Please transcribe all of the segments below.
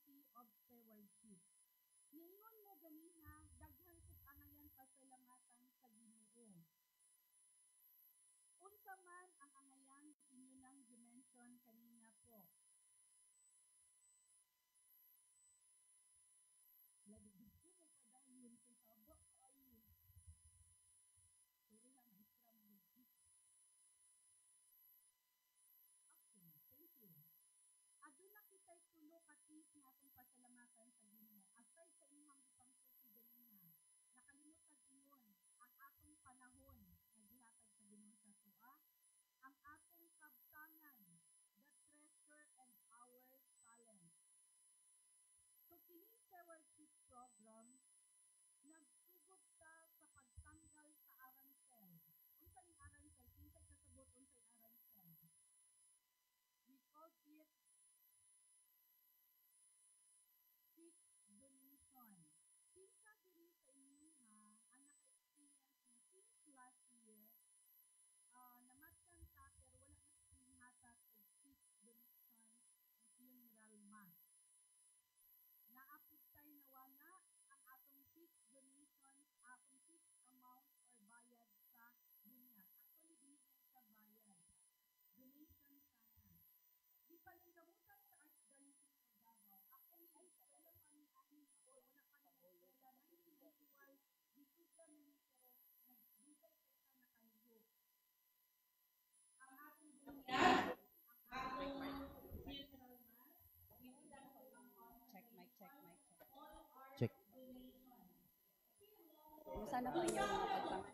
quality of stewardship. Ningon mo ganiha, daghan kung angayan pasalamatan sa Ginoo. Unsa man ang angayan inyo nang dimension kanina po. Lagi gusto mo pa dahil kay tabo ay. Sorry ha, maestra mo gid. Okay, thank you. Aduna kita'y tulo ka tips nga atong pasalamatan sa Ginoo. Aside sa inyong gipangsusi ganiha, nakalimutag ingon ang atong panahon nga gihatag sa Ginoo sa tuwa, ang atong kabtangan, the treasure and our talent. So kining stewardship program nagsugod ta sa pagtanggal sa arancel. Unsa ning arancel? Kinsay kasabot unsay arancel? We call it seek donation. Kinsa diri sa inyo ang naka-experience mo since last year, namatyan ta pero wala na pinihatag og seek donation ng funeral mass. Naapod tay nawala ang atong seek donation, atong seek amount or bayad sa bunyag. Actually, dili na siya bayad. Donation sana. Di pa lang gamutan sa Art Gallery sa Davao. Actually, ay wala pa ni ani o wala pa ni wala 1991 dito sa ni pero nagdugay sa isa nakaligo. Ang atong bunyag, ang atong funeral mass, ginudan ko ang Check, mic, check, mic, check. Check. Sana po inyong mga pagpang...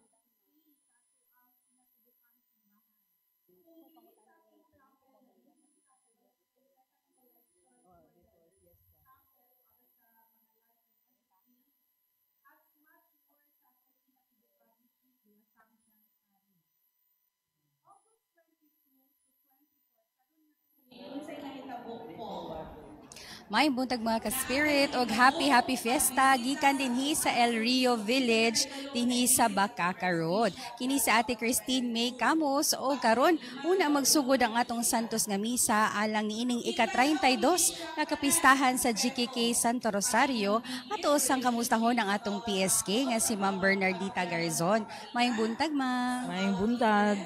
May buntag mga ka-spirit og happy fiesta gikan dinhi sa El Rio Village dinhi sa Bacaca Road. Kini sa Ate Christine May Camus o karon una magsugod ang atong Santos nga misa alang niining ika-32 nga kapistahan sa GKK Santo Rosario ato sang kamustahon ang atong PSK nga si Ma'am Bernardita Garzon. May buntag ma. May buntag.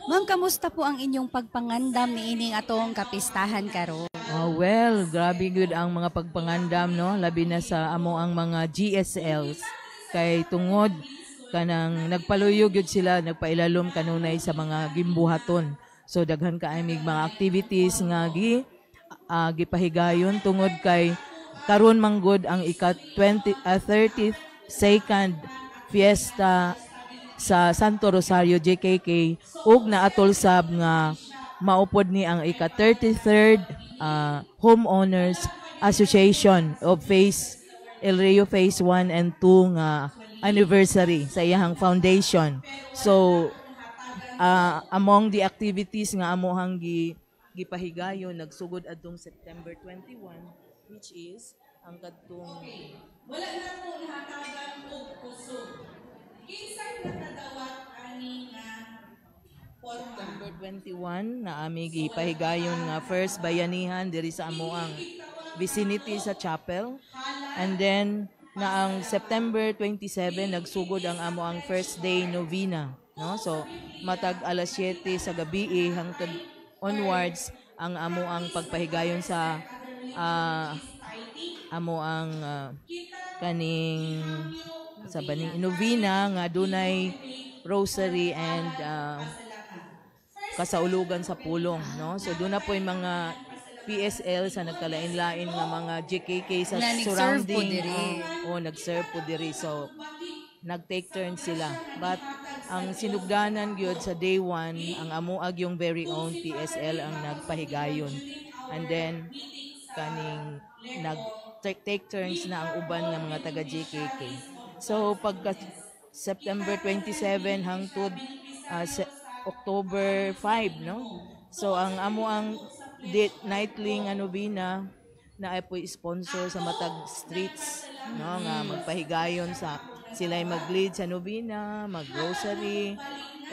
Ma'am, kamusta po ang inyong pagpangandam niining atong kapistahan karon? Well, grabe good ang mga pagpangandam, no? Labi na sa amo ang mga GSLs. Kay tungod kanang nagpaluyog yun sila, nagpailalom kanunay sa mga gimbuhaton. So daghan ka amig mga activities nga gipahigayon tungod kay karon manggod ang ika 32nd fiesta sa Santo Rosario JKK ug naatol sab nga maupod ni ang ika 33rd Homeowners Association of El Rio Phase 1 and 2 nga anniversary sa iyahang foundation. So among the activities nga amohang gipahigayon nagsugod adtong September 21 which is ang kadtong wala na po nahatagan og kusog. Kinsay natadawat ani nga forma. September 21 na ami gipahigayon nga first bayanihan diri sa amoang vicinity sa chapel. And then na ang September 27 nagsugod ang amoang first day novena, no? So matag alas 7 sa gabi hangtod onwards ang amoang pagpahigayon sa amoang kaning sa baning novena nga dunay rosary and kasaulugan sa pulong, no? So doon na po yung mga PSL sa nagkalain-lain nga mga JKK sa Na nag-serve po surrounding diri. nag-serve po diri. So nag-take turn sila. But ang sinugdanan gyud sa day 1 ang amuag yung very own PSL ang nagpahigayon. And then kaning nag-take turns na ang uban nga mga taga JKK. So pagka September 27 hangtod October 5, no? So ang amo ang nightly nga novena na ay po sponsor sa matag streets, no, nga magpahigayon sa sila'y mag-lead sa novena, mag-rosary,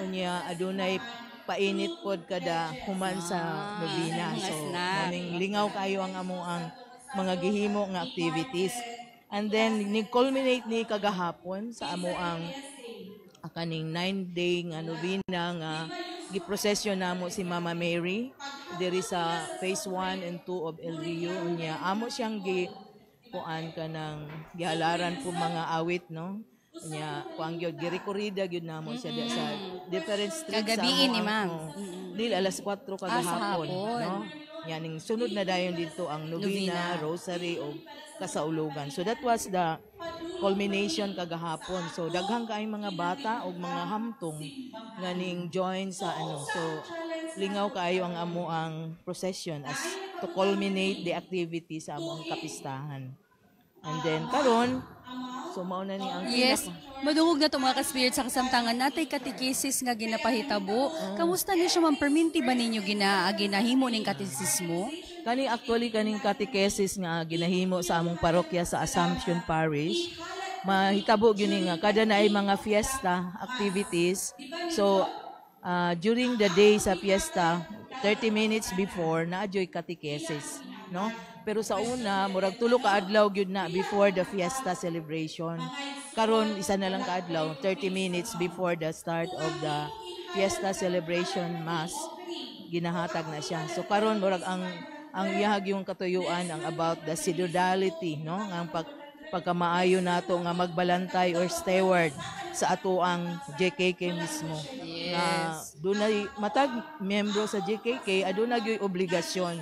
unya adunay painit pod kada human sa novena. So morning lingaw kayo ang amo ang mga gihimo nga activities. And then ni-culminate ni kagahapon sa amo ang kaning 9-day nga novena nga giprosesyon namo si Mama Mary diri sa phase 1 and 2 of El Rio. Unya amo siyang kuan kanang gihalaran po mga awit, no? Unya kuang gyud girekorida gyud namo siya diya sa different streets Kagabiin ni amo ma'am. dili alas 4 kagahapon, hapon. no? Yaning sunod na dayon dito ang novena, rosary o kasaulugan. So that was the culmination kagahapon. So daghang kaayong mga bata o mga hamtong nga ning join sa So lingaw kaayo ang amo ang procession as to culminate the activity sa among kapistahan. And then karon so mao na ni ang Yes, madungog na to mga ka-spirit sa kasamtangan natay katekesis nga ginapahitabo. Kamusta ni siya ma'am? Perminti ba ninyo ginahimo ning katesismo? Kani actually kaning catechesis nga ginahimo sa among parokya sa Assumption Parish. Mahitabo gyud nga kada naay mga fiesta activities. So during the day sa fiesta, 30 minutes before naadyoy catechesis, no? Pero sa una, murag tulo ka adlaw gyud na before the fiesta celebration. Karon isa na lang ka adlaw, 30 minutes before the start of the fiesta celebration mass, ginahatag na siya. So karon murag ang iyahag yung katuyuan ang about the synodality, no? Ang pagkamaayo nato nga magbalantay or steward sa atoang JKK mismo. Yes. Na dunay matag membro sa JKK aduna gyud obligasyon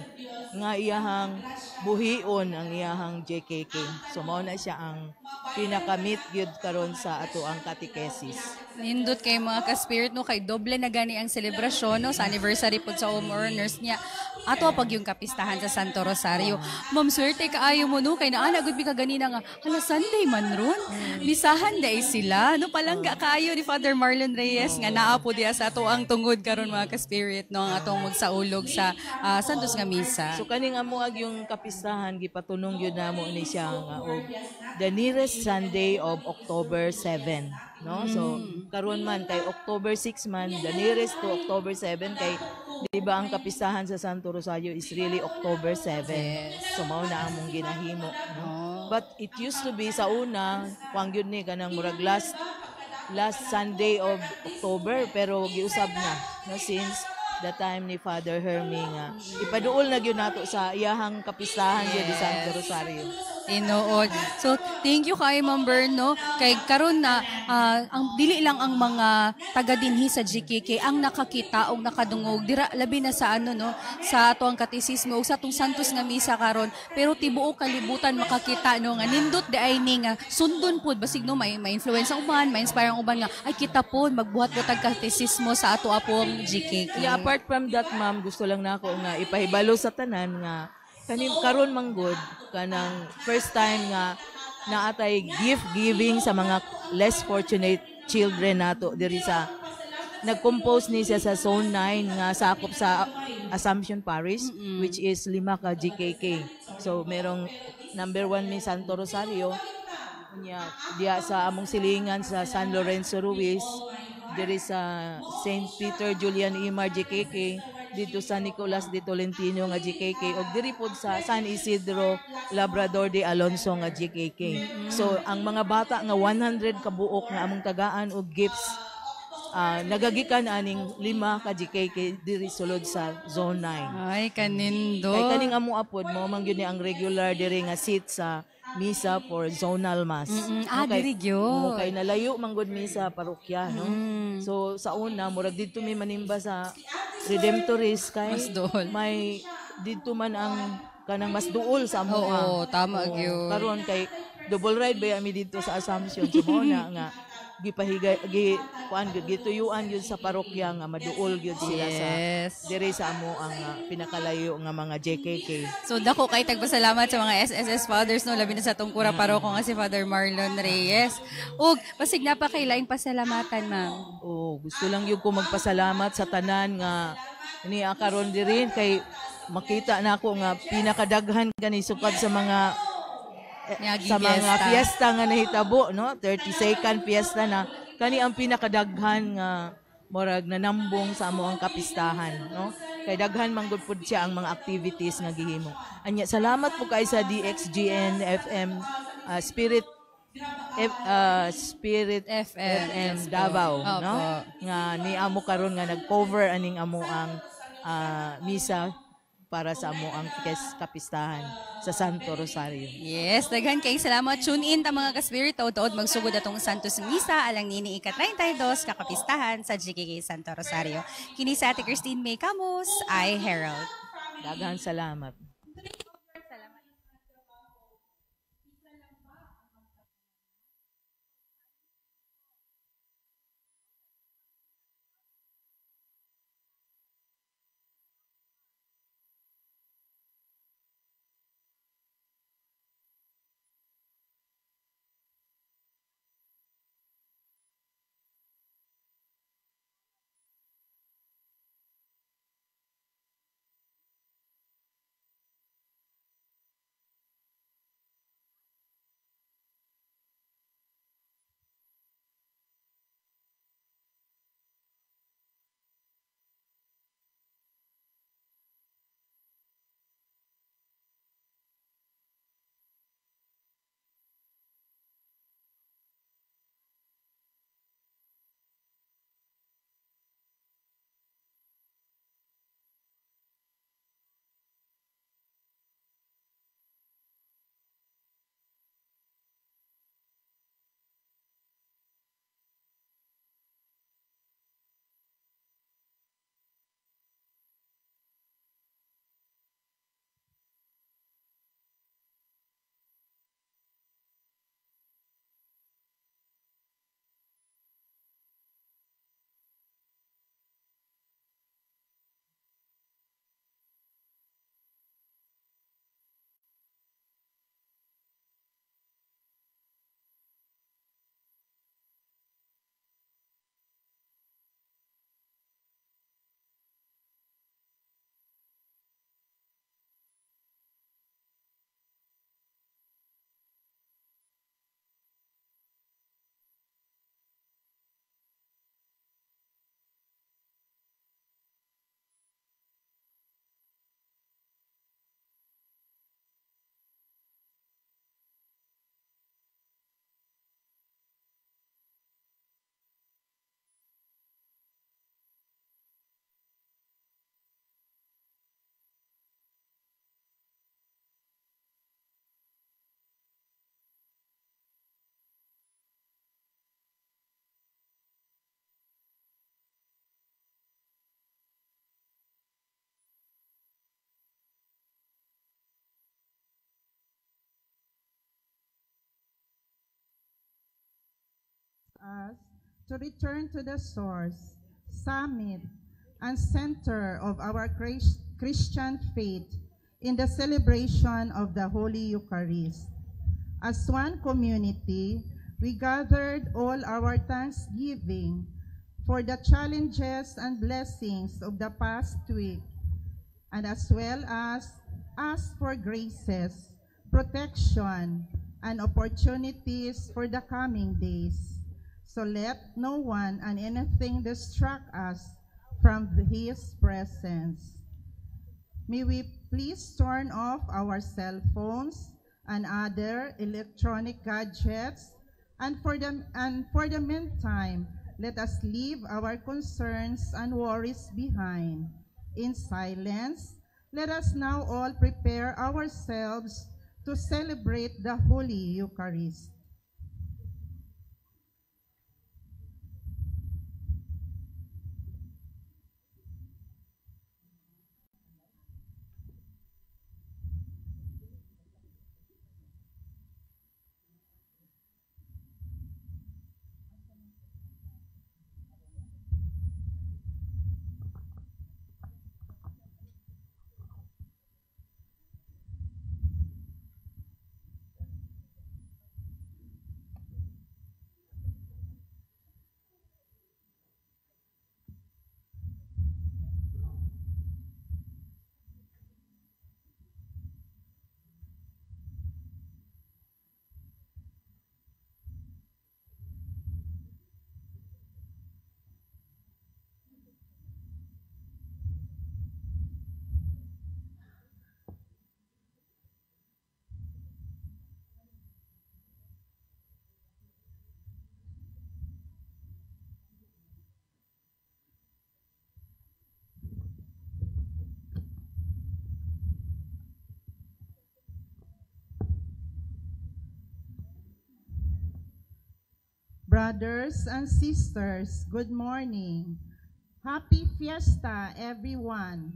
nga iyahang buhion ang iyahang JKK. So mao na siya ang pinakamit gyud karon sa atoang catechesis. Nindot kay mga ka-spirit no kay doble na gani ang selebrasyon no sa anniversary pud sa homeowners niya. Ato pag yung kapistahan sa Santo Rosario. Ma'am swerte kaayo mo no kay naa gud bi ka ganina nga hala Sunday man ron. Bisahan day sila no palangga kaayo ni Father Marlon Reyes nga naa po diya sa ato ang tungod karon mga ka-spirit no ang atong magsaulog sa Santos nga misa. So kaning amuag yung kapistahan gipatunong gyud namo ni siya nga og the nearest Sunday of October 7, no? So karon man kay October 6 man, the nearest to October 7 kay di ba ang kapistahan sa Santo Rosario is really October 7. So mao na among ginahimo, no? But it used to be sa una, kuang gyud ni kanang murag last Sunday of October pero giusab na, no, since the time ni Father Hermie nga ipaduol na gyud nato sa iyahang kapistahan gyud di Santo Rosario. Tinuod. So, thank you kay Ma'am Bern, no? Kay karon na, ang dili lang ang mga taga dinhi sa GKK ang nakakita o nakadungog. Dira, labi na sa no? Sa ato ang katesismo o sa atong Santos nga misa karon. Pero tibuok kalibutan makakita, no? Nga nindot di ay ni nga sundon pod basig no may influence ang uban, may inspire ang uban nga ay kita pod magbuhat-buhat ang katesismo sa ato apong GKK. Yeah, apart from that, ma'am, gusto lang nako nga ipahibalo sa tanan nga karon manggod kanang first time nga naatay gift giving sa mga less fortunate children nato diri sa nag-compose ni siya sa Zone 9 nga sakop sa Assumption Parish which is 5 ka GKK. So merong number 1 ni Santo Rosario diya sa among silingan sa San Lorenzo Ruiz, diri sa St. Peter Julian Imar GKK, dito sa Nicolas de Tolentino nga GKK ug diri pod sa San Isidro Labrador de Alonso nga GKK. So ang mga bata nga 100 ka buok nga among tagaan og gifts nagagikan aning 5 ka GKK diri sulod sa Zone 9. Ay, kanindo. Kay kaning amo apod mo man gyud ni ang regular diri nga seat sa misa for zonal mass. Diri gyud. Kay nalayo man gud misa parokya, no? So sa una murag didto mi manimba sa Redemptoris kay Mas duol. may didto man ang kanang mas duol sa amo. Oo, tama gyud. Karon kay double ride ba mi dito sa Assumption so mo na nga gituyuan yun sa parokya nga maduol yun sila sa dire sa amo ang pinakalayo nga mga JKK. So dako kay tagpasalamat sa mga SSS fathers no labi na sa tungkura paroko nga si Father Marlon Reyes. Ug pasig napakailaing pasalamatan ma'am. Gusto lang yung ko magpasalamat sa tanan nga ni karon diri kay makita na ako nga pinakadaghan kani sukad sa mga fiesta nga nahitabo, no? 32nd fiesta na kani ang pinakadaghan nga murag nanambong sa amo ang kapistahan, no? Kay daghan man gud pud siya ang mga activities nga gihimo. Anya salamat po kay sa DXGN FM Spirit Spirit FM, FM yes po. Davao, no? Opo. Nga ni amo karon nga nag-cover aning amo ang misa para sa amo ang kapistahan sa Santo Rosario. Yes, daghan kay salamat. Tune in ta mga ka-spirit tuod magsugod atong Santos Misa alang nini ika-32 kakapistahan sa GKK Santo Rosario. Kini sa Ate Christine May Camus, I Herald. Daghan salamat. Us to return to the source, summit, and center of our Christian faith in the celebration of the Holy Eucharist. As one community, we gathered all our thanksgiving for the challenges and blessings of the past week, and as well as ask for graces, protection, and opportunities for the coming days. So let no one and anything distract us from His presence. May we please turn off our cell phones and other electronic gadgets, and for the meantime, let us leave our concerns and worries behind. In silence, let us now all prepare ourselves to celebrate the Holy Eucharist. Brothers and sisters, good morning. Happy Fiesta, everyone,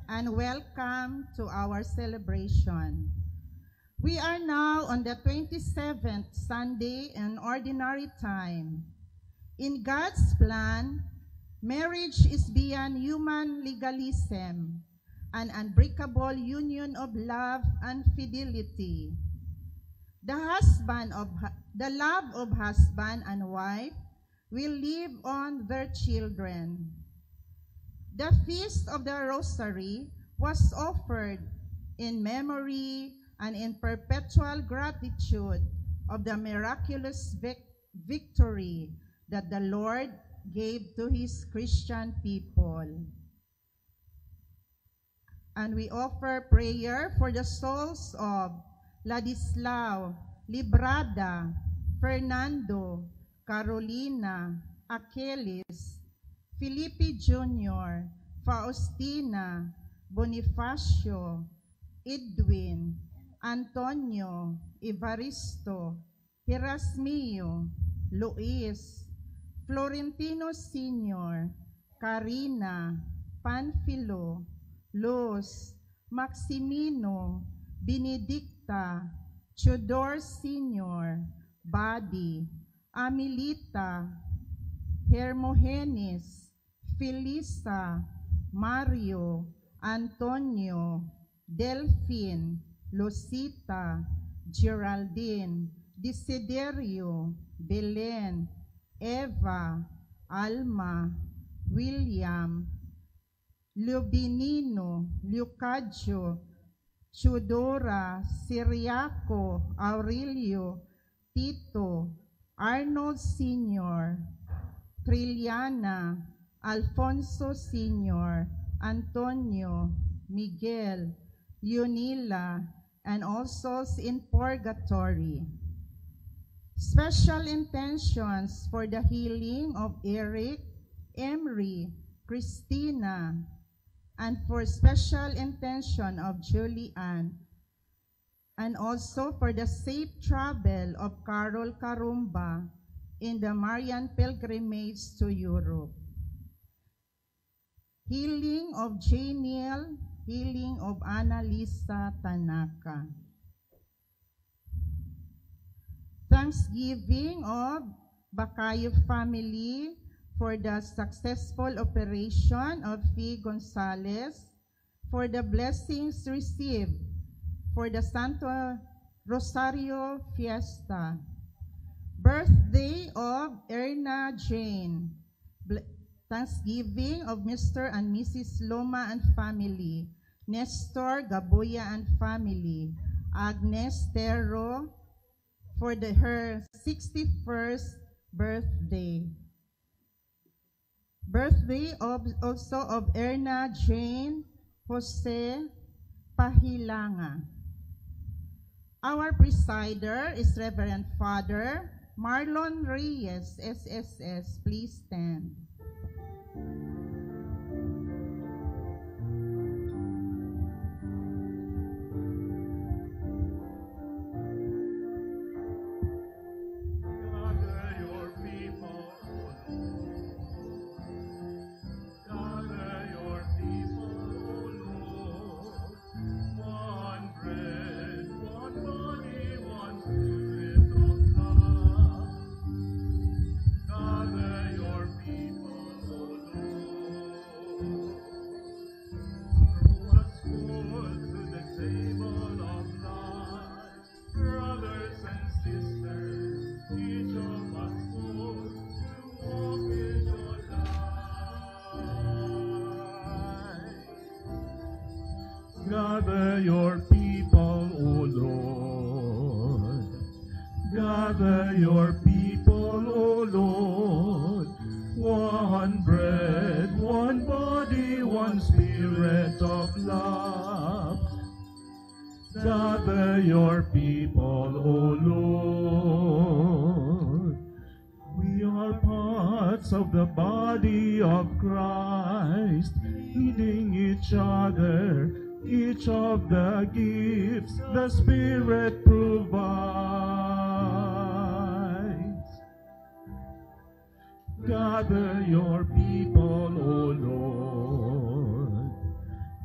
and welcome to our celebration. We are now on the 27th Sunday in Ordinary Time. In God's plan, marriage is beyond human legalism, an unbreakable union of love and fidelity. The love of husband and wife will live on their children. The Feast of the Rosary was offered in memory and in perpetual gratitude of the miraculous victory that the Lord gave to his Christian people. And we offer prayer for the souls of Ladislao, Librada, Fernando, Carolina, Akelis, Felipe Jr., Faustina, Bonifacio, Edwin, Antonio, Evaristo, Erasmio, Luis, Florentino Sr., Carina, Panfilo, Luz, Maximino, Benedicta, Chodor Sr., Badi, Amilita, Hermogenes, Felisa, Mario, Antonio, Delphine, Lucita, Geraldine, Desiderio, Belen, Eva, Alma, William, Lubinino, Leocadio, Chudora, Siriaco, Aurelio, Tito, Arnold Sr., Trilliana, Alfonso Sr., Antonio, Miguel, Leonila, and all souls in purgatory. Special intentions for the healing of Eric, Emery, Christina, and for special intention of Julian, and also for the safe travel of Carol Carumba in the Marian pilgrimage to Europe. Healing of Janiel, healing of Annalisa Tanaka. Thanksgiving of Bacayo family for the successful operation of Fee Gonzalez, for the blessings received for the Santo Rosario Fiesta. Birthday of Erna Jane. Thanksgiving of Mr. and Mrs. Loma and family, Nestor Gaboya and family, Agnes Terro for her 61st birthday. Birthday also of Erna Jane Jose Pahilanga. Our presider is Reverend Father Marlon Reyes, SSS. Please stand. Gather your people, O Lord. Gather your people, O Lord. One bread, one body, one spirit of love. Gather your people, O Lord. We are parts of the body of Christ, feeding each other, each of the gifts the Spirit provides. Gather your people, O Lord.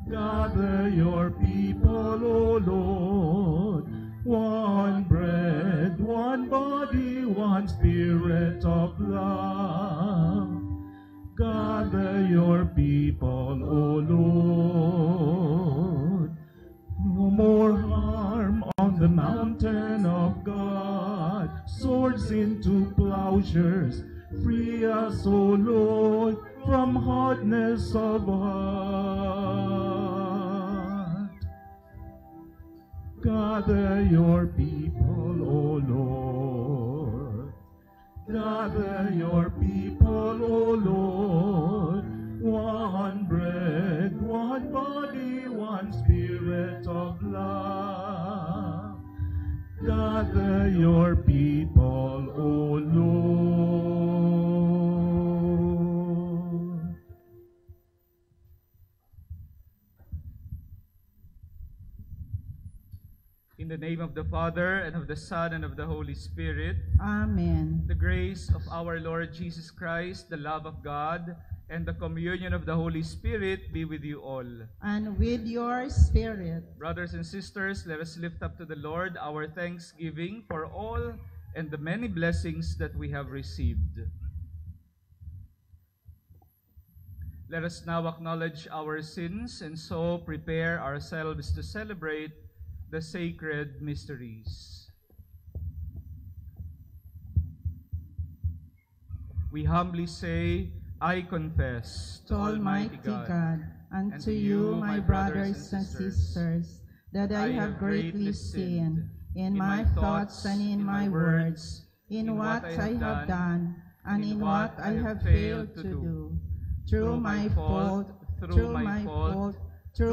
Gather your people, O Lord. One bread, one body, one spirit of love. Gather your people, O Lord. No more harm on the mountain of God. Swords into plowshares. Free us, O Lord, from hardness of heart. Gather your people, O Lord. Gather your people, O Lord. One bread, one body, one spirit of love. Gather your people, O Lord. In the name of the Father, and of the Son, and of the Holy Spirit, Amen. the grace of our Lord Jesus Christ, the love of God, and the communion of the Holy Spirit be with you all. And with your spirit. Brothers and sisters, let us lift up to the Lord our thanksgiving for all and the many blessings that we have received. Let us now acknowledge our sins and so prepare ourselves to celebrate the sacred mysteries. We humbly say, I confess To Almighty God, and to you, my brothers and sisters, that I have greatly sinned in my thoughts and in my words, in what I have done and in what I have failed to do. Through my fault, through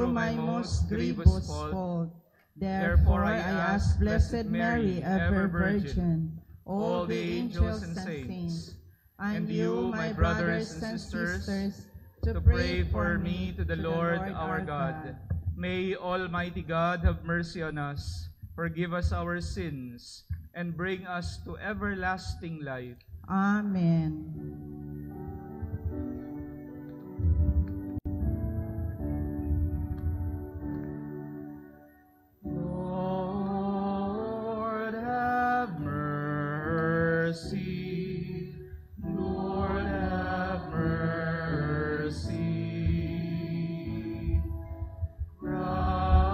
my most grievous fault. Therefore I ask Blessed Mary, ever Virgin, all the angels and saints, and you, my brothers and sisters, to pray for me to the Lord our God. May Almighty God have mercy on us, forgive us our sins, and bring us to everlasting life. Amen. Lord, have mercy. Lord, have mercy.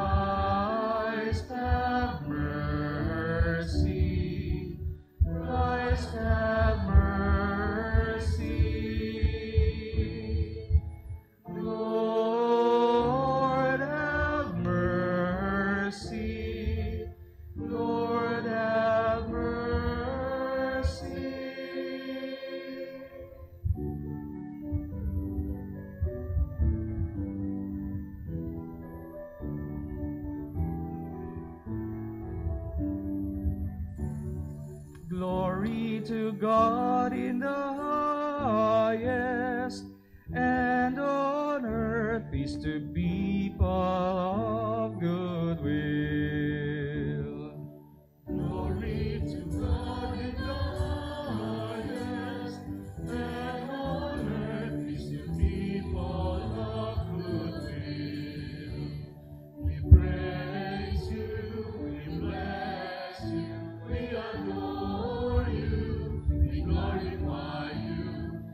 Christ, have mercy. Christ, have mercy. Lord, have mercy. Lord, have mercy. Glory to God in the highest, and on earth peace to people of good will. Glory to God in the highest, and on earth peace to people of good will. We praise you, we bless you, we adore you, we glorify you,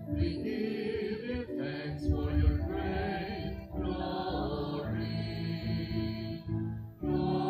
we give you thanks for your great glory. Glory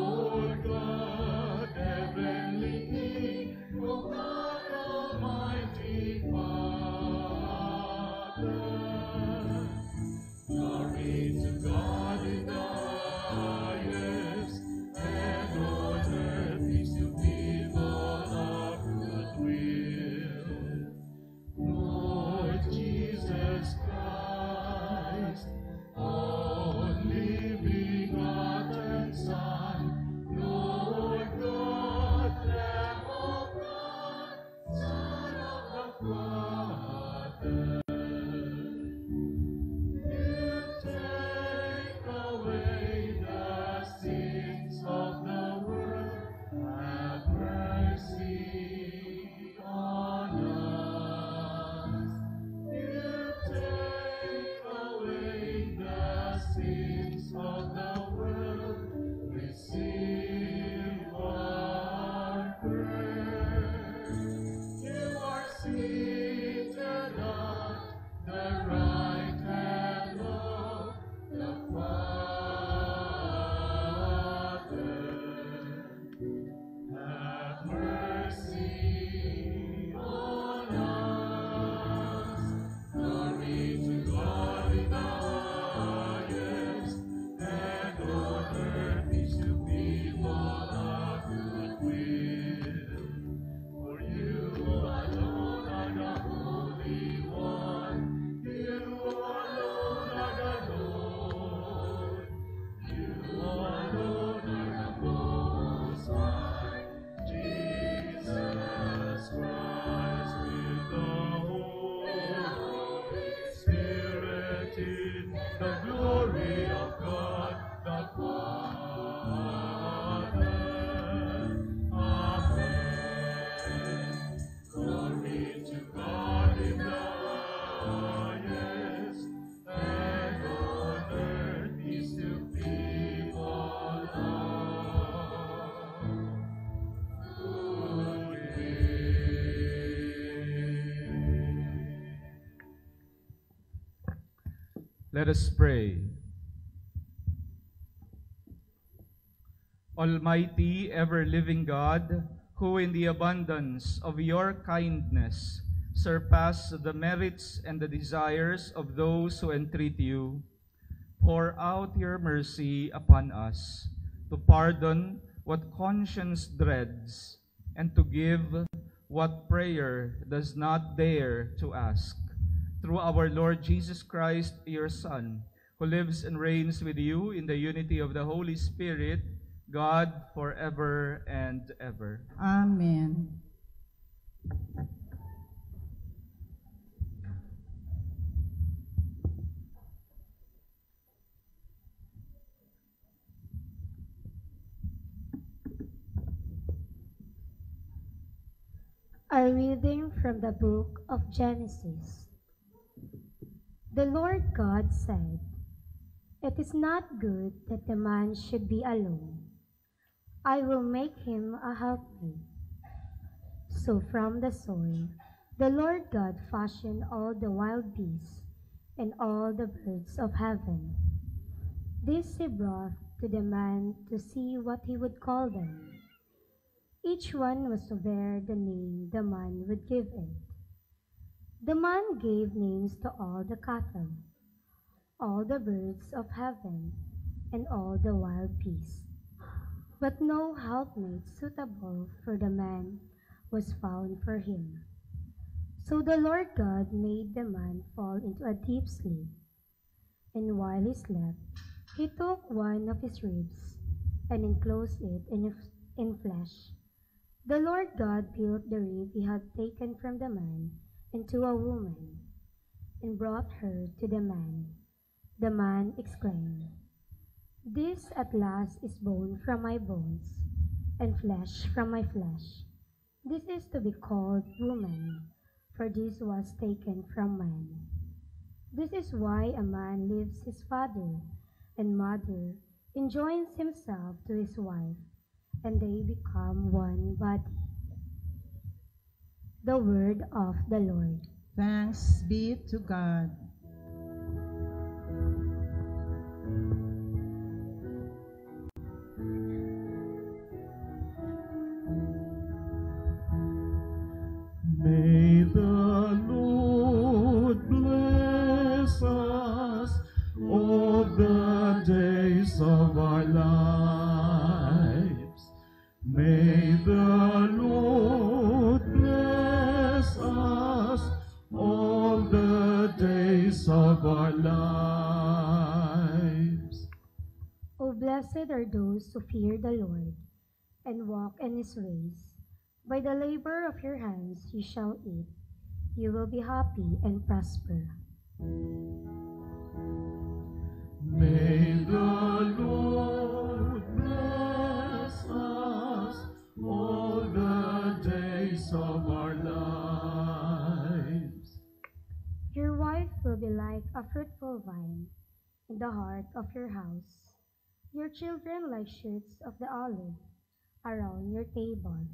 Let us pray. Almighty, ever-living God, who in the abundance of your kindness surpass the merits and the desires of those who entreat you, pour out your mercy upon us to pardon what conscience dreads and to give what prayer does not dare to ask. Through our Lord Jesus Christ, your Son, who lives and reigns with you in the unity of the Holy Spirit, God, forever and ever. Amen. A reading from the book of Genesis. The Lord God said, "It is not good that the man should be alone. I will make him a helpmate." So from the soil, the Lord God fashioned all the wild beasts and all the birds of heaven. These he brought to the man to see what he would call them. Each one was to bear the name the man would give it. The man gave names to all the cattle, all the birds of heaven, and all the wild beasts. But no helpmate suitable for the man was found for him. So the Lord God made the man fall into a deep sleep. And while he slept, he took one of his ribs and enclosed it in flesh. The Lord God built the rib he had taken from the man into a woman, and brought her to the man. The man exclaimed, "This at last is bone from my bones, and flesh from my flesh. This is to be called woman, for this was taken from man." This is why a man leaves his father and mother and joins himself to his wife, and they become one body. The word of the Lord. Thanks be to God. May the Lord bless us all the days of our lives. May the Lord bless us all the days of our lives. O blessed are those who fear the Lord and walk in his ways. By the labor of your hands you shall eat. You will be happy and prosper. May the Lord bless us all the days of our lives. Your wife will be like a fruitful vine in the heart of your house. Your children like shoots of the olive around your table.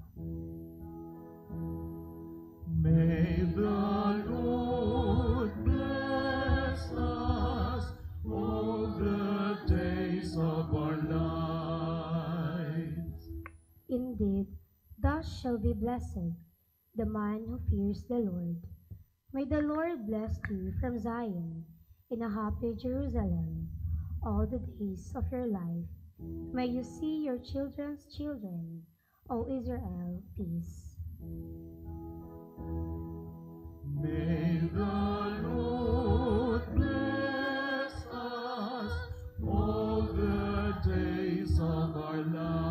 May the Lord bless us all the days of our lives. Indeed, thus shall be blessed the man who fears the Lord. May the Lord bless you from Zion in a happy Jerusalem all the days of your life. May you see your children's children, O Israel, peace. May the Lord bless us all the days of our lives.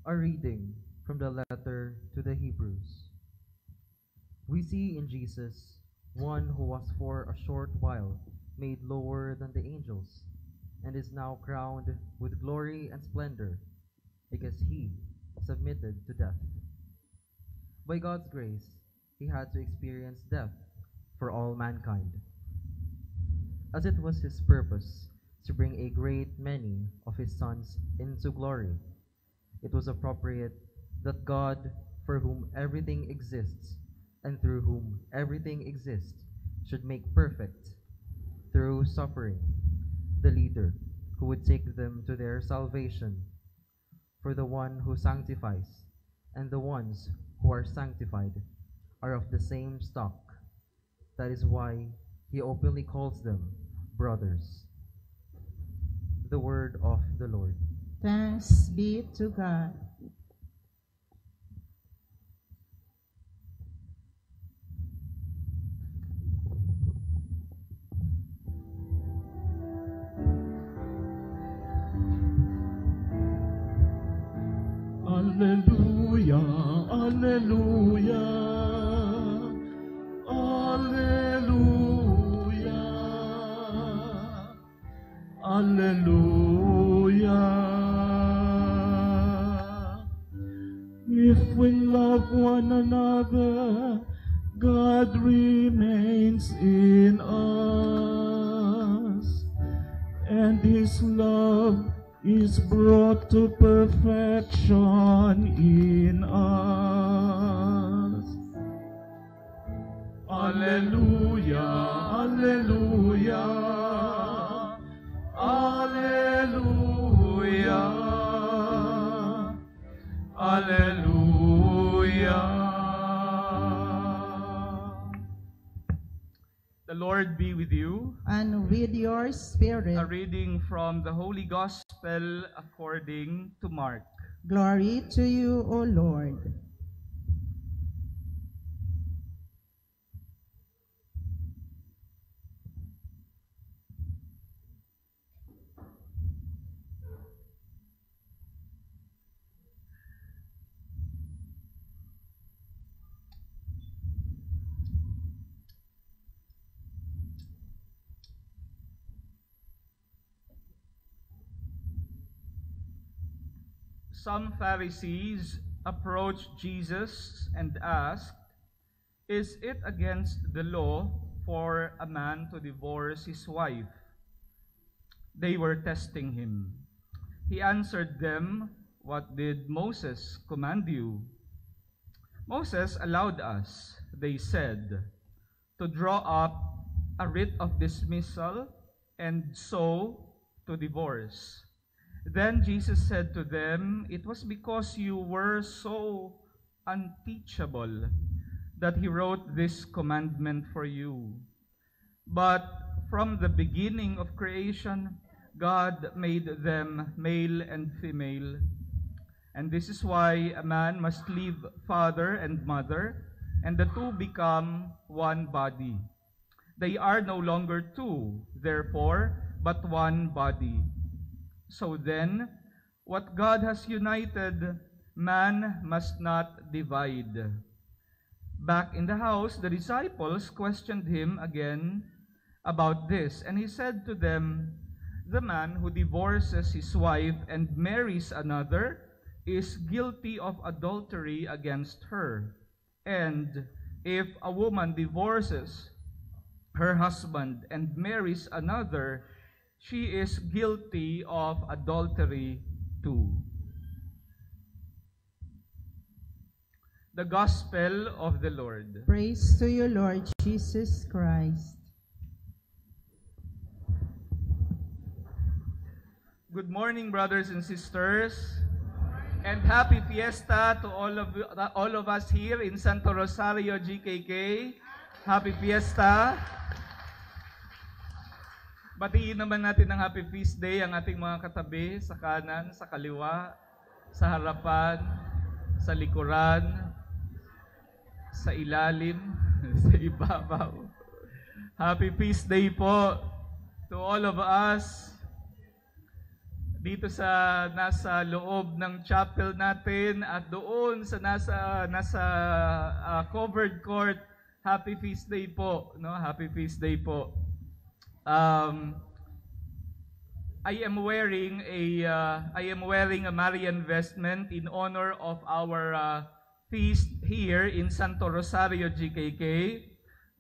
A reading from the letter to the Hebrews. We see in Jesus one who was for a short while made lower than the angels, and is now crowned with glory and splendor, because he submitted to death. By God's grace, he had to experience death for all mankind, as it was his purpose to bring a great many of his sons into glory. It was appropriate that God, for whom everything exists and through whom everything exists, should make perfect, through suffering, the leader who would take them to their salvation. For the one who sanctifies and the ones who are sanctified are of the same stock. That is why he openly calls them brothers. The word of the Lord. Thanks be to God. Alleluia, alleluia, alleluia, alleluia. If we love one another, God remains in us, and His love is brought to perfection in us. Alleluia, alleluia, alleluia, alleluia. The Lord be with you. And with your spirit. A reading from the Holy Gospel according to Mark. Glory to you, O Lord. Some Pharisees approached Jesus and asked, "Is it against the law for a man to divorce his wife?" They were testing him. He answered them, "What did Moses command you?" "Moses allowed us," they said, "to draw up a writ of dismissal and so to divorce." Then Jesus said to them, "It was because you were so unteachable that he wrote this commandment for you. But from the beginning of creation, God made them male and female. And this is why a man must leave father and mother, and the two become one body. They are no longer two, therefore, but one body. So then, what God has united, man must not divide." Back in the house, the disciples questioned him again about this, and he said to them, "The man who divorces his wife and marries another is guilty of adultery against her. And if a woman divorces her husband and marries another, she is guilty of adultery too." The Gospel of the Lord. Praise to you, Lord Jesus Christ. Good morning, brothers and sisters, and happy fiesta to all of us here in Santo Rosario GKK. Happy fiesta. Batiin naman natin ng happy feast day ang ating mga katabi sa kanan, sa kaliwa, sa harapan, sa likuran, sa ilalim, sa ibabaw. Happy feast day po to all of us dito sa nasa loob ng chapel natin at doon sa nasa covered court. Happy feast day po, no? Happy feast day po. I am wearing a Marian vestment in honor of our feast here in Santo Rosario GKK.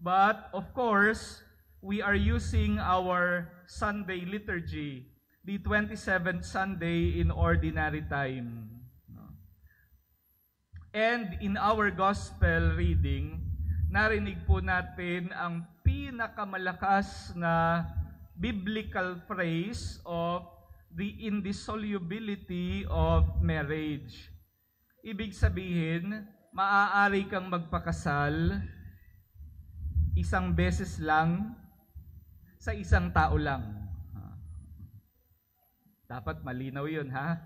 But of course, we are using our Sunday liturgy, the 27th Sunday in Ordinary Time. And in our gospel reading, narinig po natin ang pinakamalakas na biblical phrase of the indissolubility of marriage. Ibig sabihin, maaari kang magpakasal isang beses lang sa isang tao lang. Dapat malinaw yun, ha?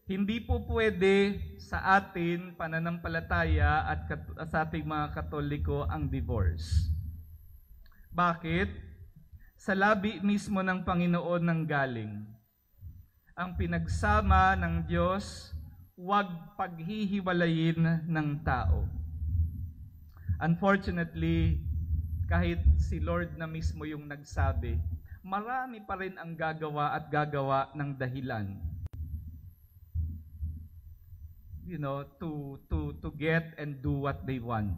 Hindi po pwede sa atin, pananampalataya at sa ating mga Katoliko ang divorce. Bakit? Sa labi mismo ng Panginoon nang galing. Ang pinagsama ng Diyos, huwag paghihiwalayin ng tao. Unfortunately, kahit si Lord na mismo yung nagsabi, marami pa rin ang gagawa at gagawa ng dahilan. To get and do what they want.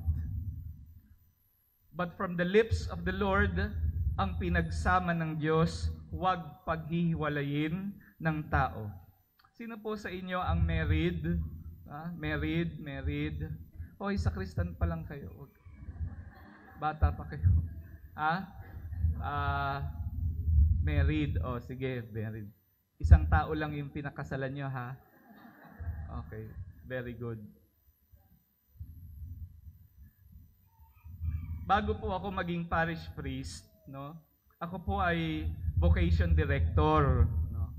But from the lips of the Lord, ang pinagsama ng Diyos, huwag paghihiwalayin ng tao. Sino po sa inyo ang married? Married. Hoy, sa Kristan pa lang kayo. Bata pa kayo. Married. O, sige, married. Isang tao lang yung pinakasalan nyo, ha? Okay, very good. Bago po ako maging parish priest, no? Ako po ay vocation director, no?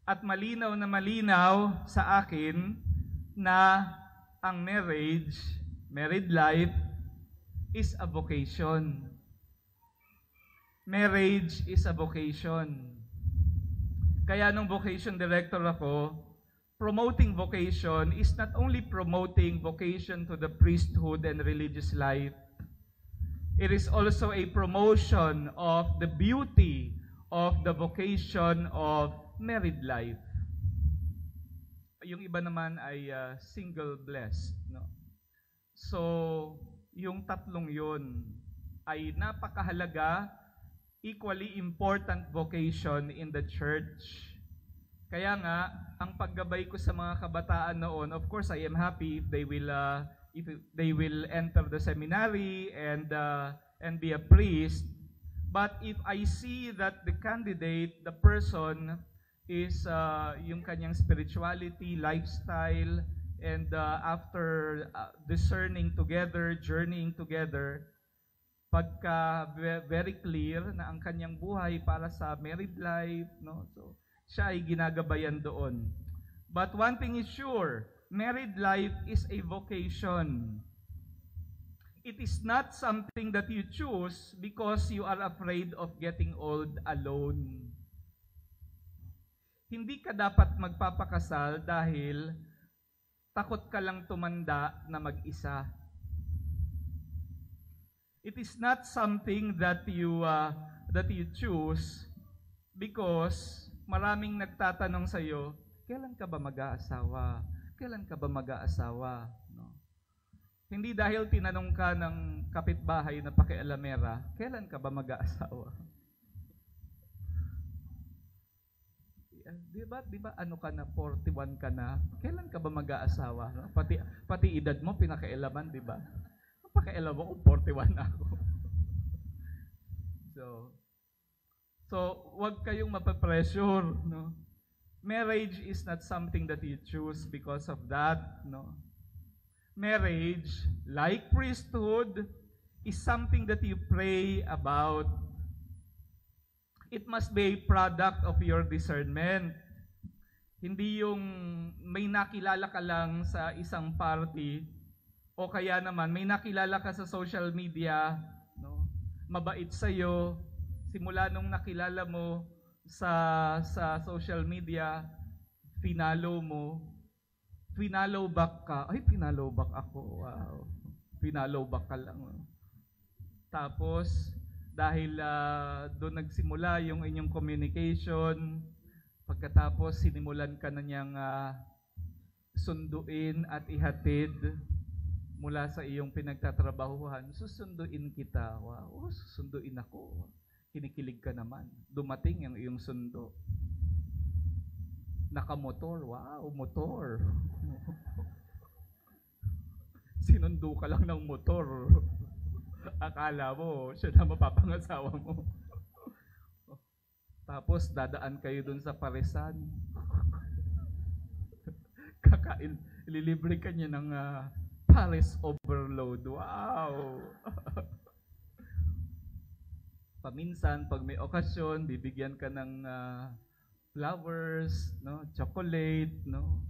At malinaw na malinaw sa akin na ang married life is a vocation. Marriage is a vocation. Kaya nung vocation director ako, promoting vocation is not only promoting vocation to the priesthood and religious life, it is also a promotion of the beauty of the vocation of married life. Yung iba naman ay single blessed. No? So, yung tatlong yun ay napakahalaga, equally important vocation in the church. Kaya nga, ang paggabay ko sa mga kabataan noon, of course, I am happy if they will enter the seminary and be a priest. But if I see that the candidate, the person, is yung kanyang spirituality, lifestyle, and after discerning together, journeying together, pagka very clear na ang kanyang buhay para sa married life, no? So, siya ay ginagabayan doon. But one thing is sure, married life is a vocation. It is not something that you choose because you are afraid of getting old alone. Hindi ka dapat magpapakasal dahil takot ka lang tumanda na mag-isa. It is not something that you choose because maraming nagtatanong sa iyo, kailan ka ba mag-aasawa? Kailan ka ba mag-aasawa? No? Hindi dahil tinanong ka ng kapitbahay na pakialamera, kailan ka ba mag-aasawa? Di ba ano ka na, 41 ka na, kailan ka ba mag-aasawa? No? Pati edad mo, pinakailaman, di ba? Pakialam mo kung 41 na ako. So, wag kayong mapapressure, no? Marriage is not something that you choose because of that, no? Marriage, like priesthood, is something that you pray about. It must be a product of your discernment. Hindi yung may nakilala ka lang sa isang party o kaya naman may nakilala ka sa social media, no? Mabait sa'yo, simula nung nakilala mo sa social media, finalo back ka. Ay, finalo back ako. Wow. Finalo back ka lang. Tapos, dahil doon nagsimula yung inyong communication, pagkatapos sinimulan ka na niyang sunduin at ihatid mula sa iyong pinagtatrabahuhan, susunduin kita. Wow, susunduin ako. Kinikilig ka naman. Dumating ang iyong sundo. Nakamotor. Wow, motor. Sinundo ka lang ng motor. Akala mo, siya na mapapangasawa mo. Tapos, dadaan kayo dun sa paresan. Kakain, ililibre ka niya ng Paris overload. Wow! Paminsan, pag may okasyon, bibigyan ka ng flowers, no, chocolate, no.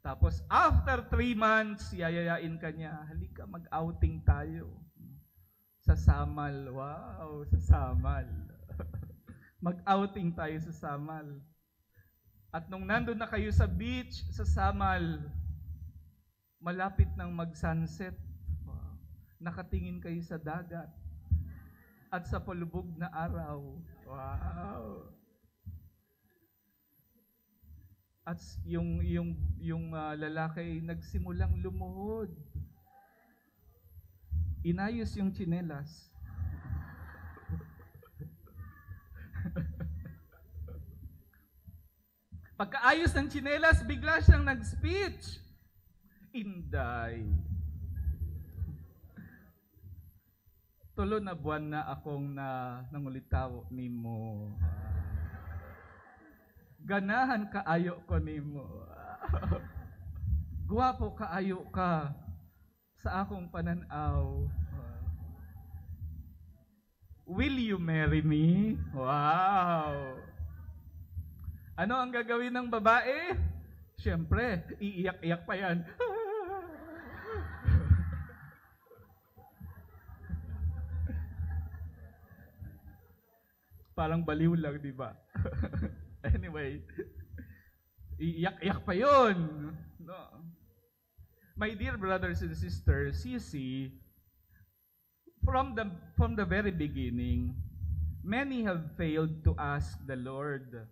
Tapos, after 3 months, yayayain ka niya, halika, mag-outing tayo. Sa Samal. Wow, sa Samal. Mag-outing tayo sa Samal. At nung nandun na kayo sa beach, sa Samal, malapit ng mag-sunset, wow, nakatingin kayo sa dagat at sa palubog na araw. Wow! At yung lalaki nagsimulang lumuhod. Inayos yung tsinelas. Pagkaayos ng tsinelas, bigla siyang nag-speech. Inday. Tulo na buwan na akong nangulitaw nimo. Ganahan kaayo ko nimo. Guwapo kaayo ka sa akong pananaw. Will you marry me? Wow! Ano ang gagawin ng babae? Siyempre, iiyak-iyak pa yan. Parang baliw lang, di ba? Anyway, iiyak-iyak pa yun. No. My dear brothers and sisters, you see, from the very beginning, many have failed to ask the Lord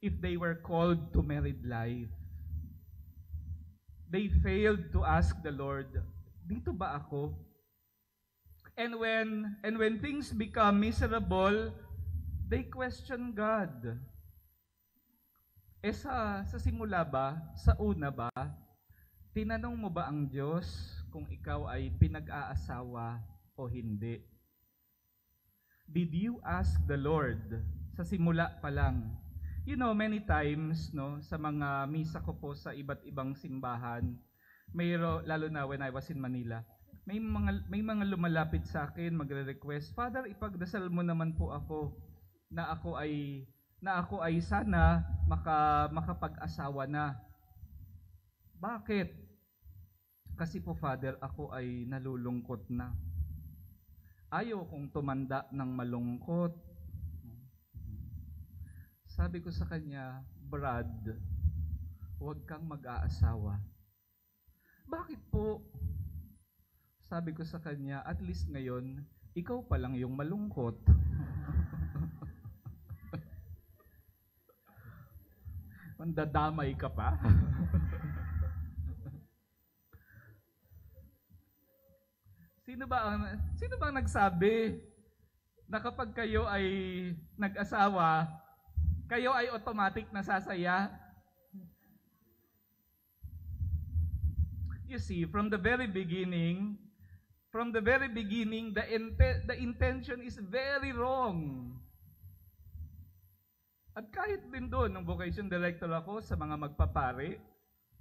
if they were called to married life. They failed to ask the Lord, dito ba ako? And when things become miserable, they question God. Sa simula ba, sa una ba, tinanong mo ba ang Diyos kung ikaw ay pinag-aasawa o hindi? Did you ask the Lord sa simula pa lang? You know, many times, no, sa mga misa ko po sa iba't ibang simbahan, lalo na when I was in Manila, may mga lumalapit sa akin, magre-request, Father, ipagdasal mo naman po ako na ako ay sana makapag-asawa na. Bakit? Kasi po, Father, ako ay nalulungkot na. Ayaw kong tumanda ng malungkot. Sabi ko sa kanya, Brad, huwag kang mag-aasawa. Bakit po? Sabi ko sa kanya, at least ngayon, ikaw pa lang yung malungkot. Mandadamay ka pa? Sino ba ang nagsabi na kapag kayo ay nag-asawa, kayo ay automatic nasasaya? You see, from the very beginning, the intention is very wrong. At kahit din doon, ng vocation director ako sa mga magpapare,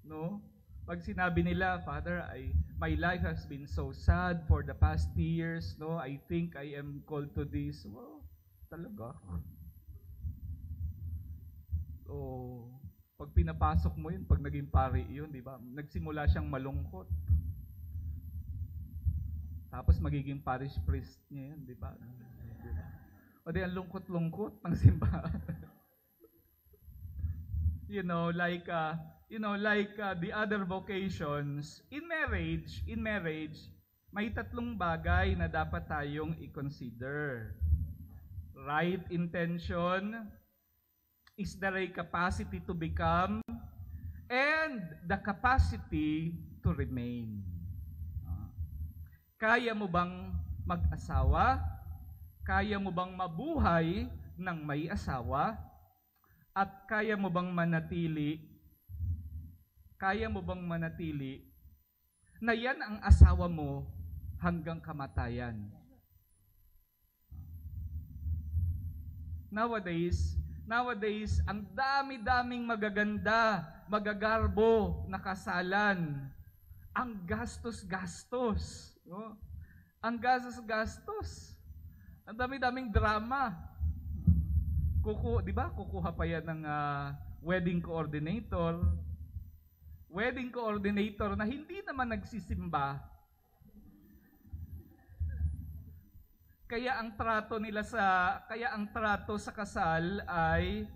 no? Pag sinabi nila, Father, my life has been so sad for the past years, no? I think I am called to this. Wow, talaga. So, pag pinapasok mo yun, pag naging pare yun, di ba? Nagsimula siyang malungkot. Tapos magiging parish priest niya yun, di ba? O di, ang lungkot-lungkot ng simbahan. Like the other vocations, in marriage, may 3 bagay na dapat tayong i-consider. Right intention, is there a capacity to become, and the capacity to remain. Kaya mo bang mag-asawa? Kaya mo bang mabuhay ng may asawa? At kaya mo bang manatili na yan ang asawa mo hanggang kamatayan? Nowadays, ang dami-daming magaganda, magagarbo na kasalan. Ang gastos-gastos. No? Ang gastos-gastos. Ang dami-daming drama. Di ba? Kukuha pa yan ng wedding coordinator. Wedding coordinator na hindi naman nagsisimba. Kaya ang trato sa kasal ay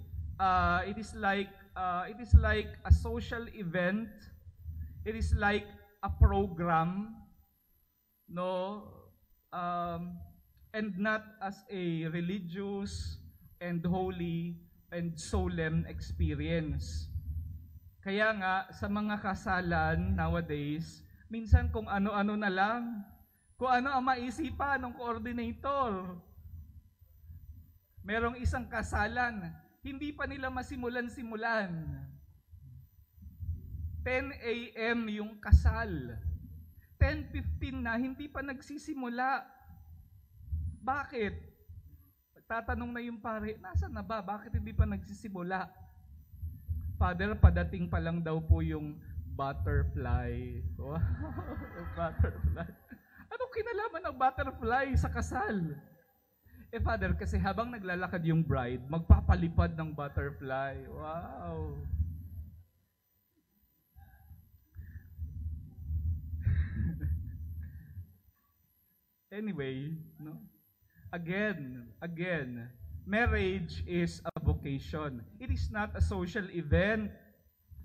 it is like a social event. It is like a program, no, and not as a religious and holy and solemn experience. Kaya nga sa mga kasalan nowadays, minsan kung ano-ano na lang. Kung ano ang maisipan ng coordinator. Merong isang kasalan, hindi pa nila masimulan-simulan. 10 a.m. yung kasal. 10:15 na, hindi pa nagsisimula. Bakit? Tatanong na yung pare, nasaan na ba? Bakit hindi pa nagsisimula? Father, padating pa lang daw po yung butterfly. Wow, butterfly. Anong kinalaman ng butterfly sa kasal? Father, kasi habang naglalakad yung bride, magpapalipad ng butterfly. Wow! Anyway, no? Again, marriage is a vocation. It is not a social event.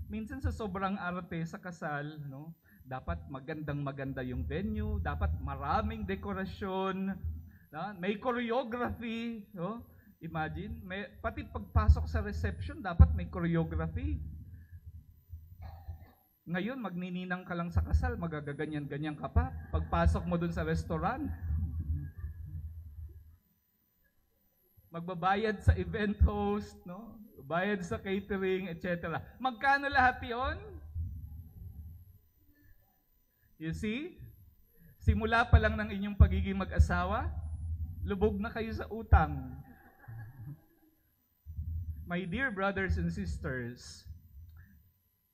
Minsan sa sobrang arte sa kasal, no? Dapat maganda yung venue, dapat maraming dekorasyon, may choreography, no? Imagine, pati pagpasok sa reception, dapat may choreography. Ngayon, magnininang ka lang sa kasal, magagaganyan-ganyan ka pa. Pagpasok mo dun sa restaurant, magbabayad sa event host, no? Bayad sa catering, etc. Magkano lahat yon? You see? Simula pa lang ng inyong pagiging mag-asawa, lubog na kayo sa utang. My dear brothers and sisters,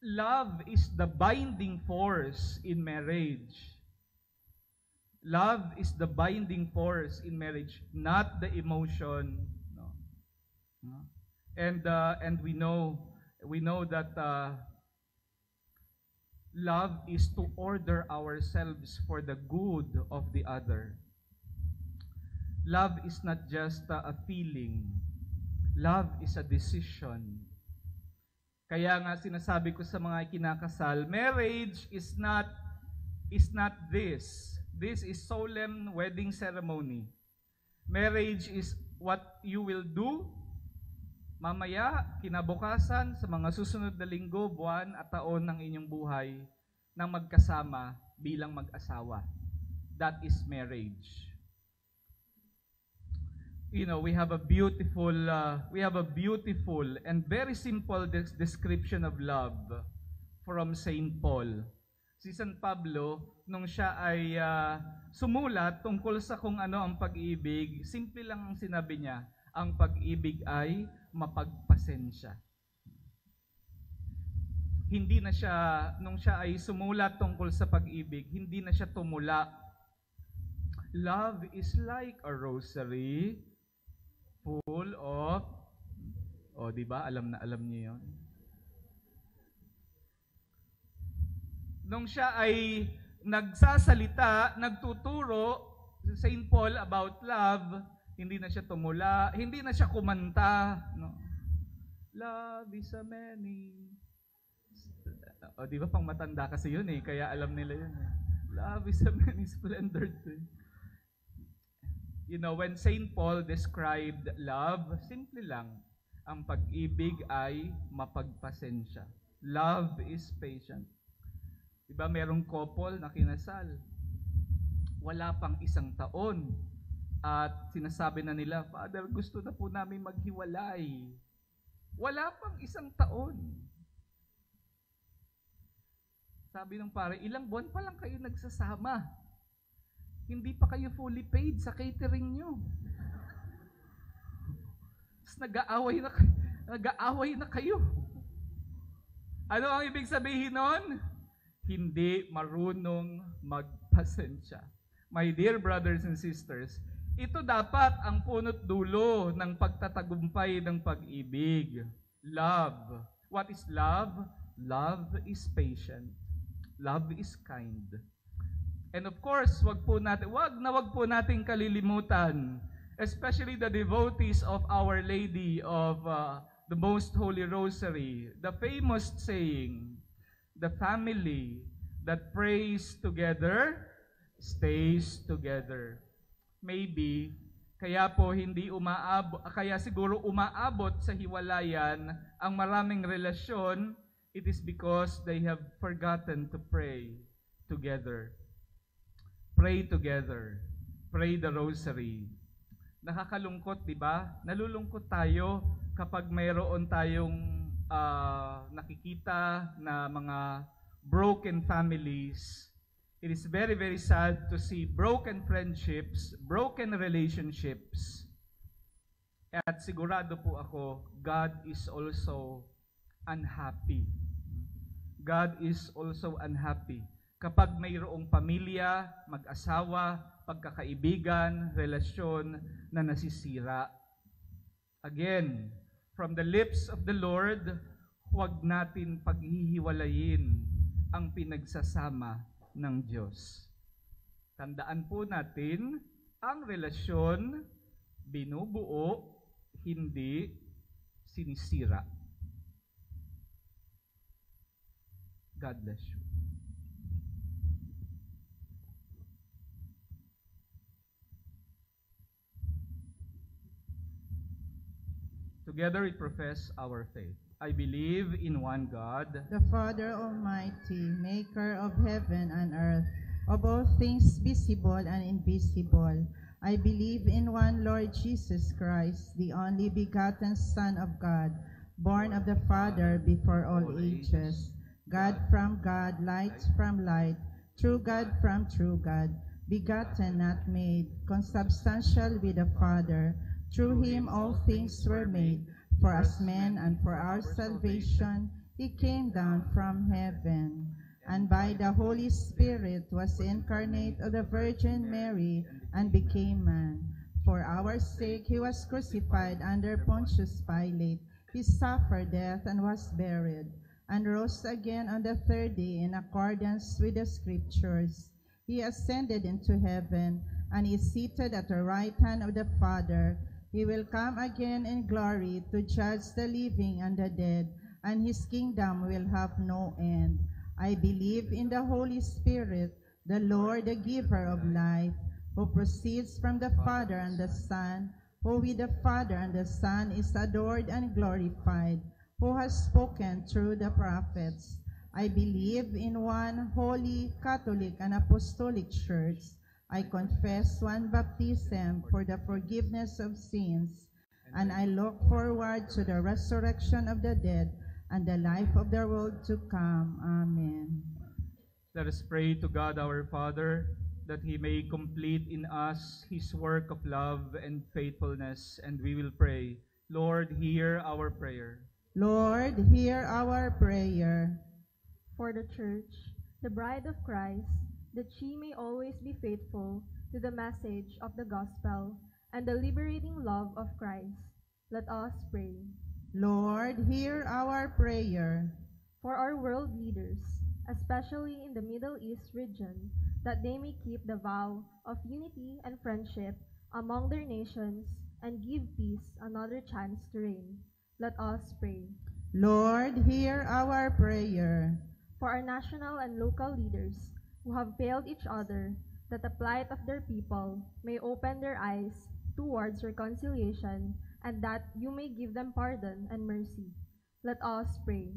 love is the binding force in marriage. Love is the binding force in marriage, not the emotion. No. And we know that love is to order ourselves for the good of the other. Love is not just a feeling. Love is a decision. Kaya nga sinasabi ko sa mga kinakasal, marriage is not this. This is solemn wedding ceremony. Marriage is what you will do mamaya, kinabukasan, sa mga susunod na linggo, buwan at taon ng inyong buhay nang magkasama bilang mag-asawa. That is marriage. You know, we have a beautiful and very simple description of love from Saint Paul. Si San Pablo, nung siya ay sumulat tungkol sa kung ano ang pag-ibig, simple lang ang sinabi niya, ang pag-ibig ay mapagpasensya. Hindi na siya, nung siya ay sumulat tungkol sa pag-ibig, hindi na siya tumula. Love is like a rosary full of, di ba? Alam niyo 'yon. Nung siya ay nagsasalita, nagtuturo si Saint Paul about love, hindi na siya tumula, hindi na siya kumanta, no? Love is a many. Di ba pang matanda kasi yun kaya alam nila yun. Love is a many splendor. You know, when Saint Paul described love, simple lang, ang pag-ibig ay mapagpasensya. Love is patient. Diba merong couple na kinasal? Wala pang 1 taon. At sinasabi na nila, Father, gusto na po namin maghiwalay. Wala pang 1 taon. Sabi ng pare, ilang buwan pa lang kayo nagsasama. Hindi pa kayo fully paid sa catering nyo. Tapos nag-aaway na kayo. Ano ang ibig sabihin nun? Hindi marunong magpasensya. My dear brothers and sisters, ito dapat ang punot dulo ng pagtatagumpay ng pag-ibig. Love. What is love? Love is patient. Love is kind. And of course, wag po nating kalilimutan, especially the devotees of Our Lady of the Most Holy Rosary, the famous saying, the family that prays together stays together. Maybe, kaya siguro umaabot sa hiwalayan ang maraming relasyon, it is because they have forgotten to pray together. Pray together. Pray the rosary. Nakakalungkot, di ba? Nalulungkot tayo kapag mayroon tayong nakikita na mga broken families. It is very, very sad to see broken friendships, broken relationships. At sigurado po ako, God is also unhappy. God is also unhappy kapag mayroong pamilya, mag-asawa, pagkakaibigan, relasyon na nasisira. Again, from the lips of the Lord, huwag natin paghihiwalayin ang pinagsasama ng Diyos. Tandaan po natin, ang relasyon binubuo, hindi sinisira. God bless you. Together we profess our faith. I believe in one God, the Father Almighty, maker of heaven and earth, of all things visible and invisible. I believe in one Lord Jesus Christ, the only begotten Son of God, born of the Father before all ages, God from God, light from light, true God from true God, begotten, not made, consubstantial with the Father. Through him all things were made. For us men and for our salvation, he came down from heaven, and by the Holy Spirit was incarnate of the Virgin Mary and became man. For our sake he was crucified under Pontius Pilate. He suffered death and was buried, and rose again on the 3rd day in accordance with the Scriptures. He ascended into heaven, and is seated at the right hand of the Father. He will come again in glory to judge the living and the dead, and his kingdom will have no end. I believe in the Holy Spirit, the Lord, the giver of life, who proceeds from the Father and the Son, who with the Father and the Son is adored and glorified, who has spoken through the prophets. I believe in one holy, Catholic, and Apostolic Church. I confess one baptism for the forgiveness of sins, and I look forward to the resurrection of the dead and the life of the world to come. Amen. Let us pray to God our Father, that he may complete in us his work of love and faithfulness, and we will pray. Lord, hear our prayer. Lord, hear our prayer. For the Church, the bride of Christ, that she may always be faithful to the message of the gospel and the liberating love of Christ. Let us pray. Lord, hear our prayer. For our world leaders, especially in the Middle East region, that they may keep the vow of unity and friendship among their nations and give peace another chance to reign. Let us pray. Lord, hear our prayer. For our national and local leaders, who have failed each other, that the plight of their people may open their eyes towards reconciliation, and that you may give them pardon and mercy. Let us pray.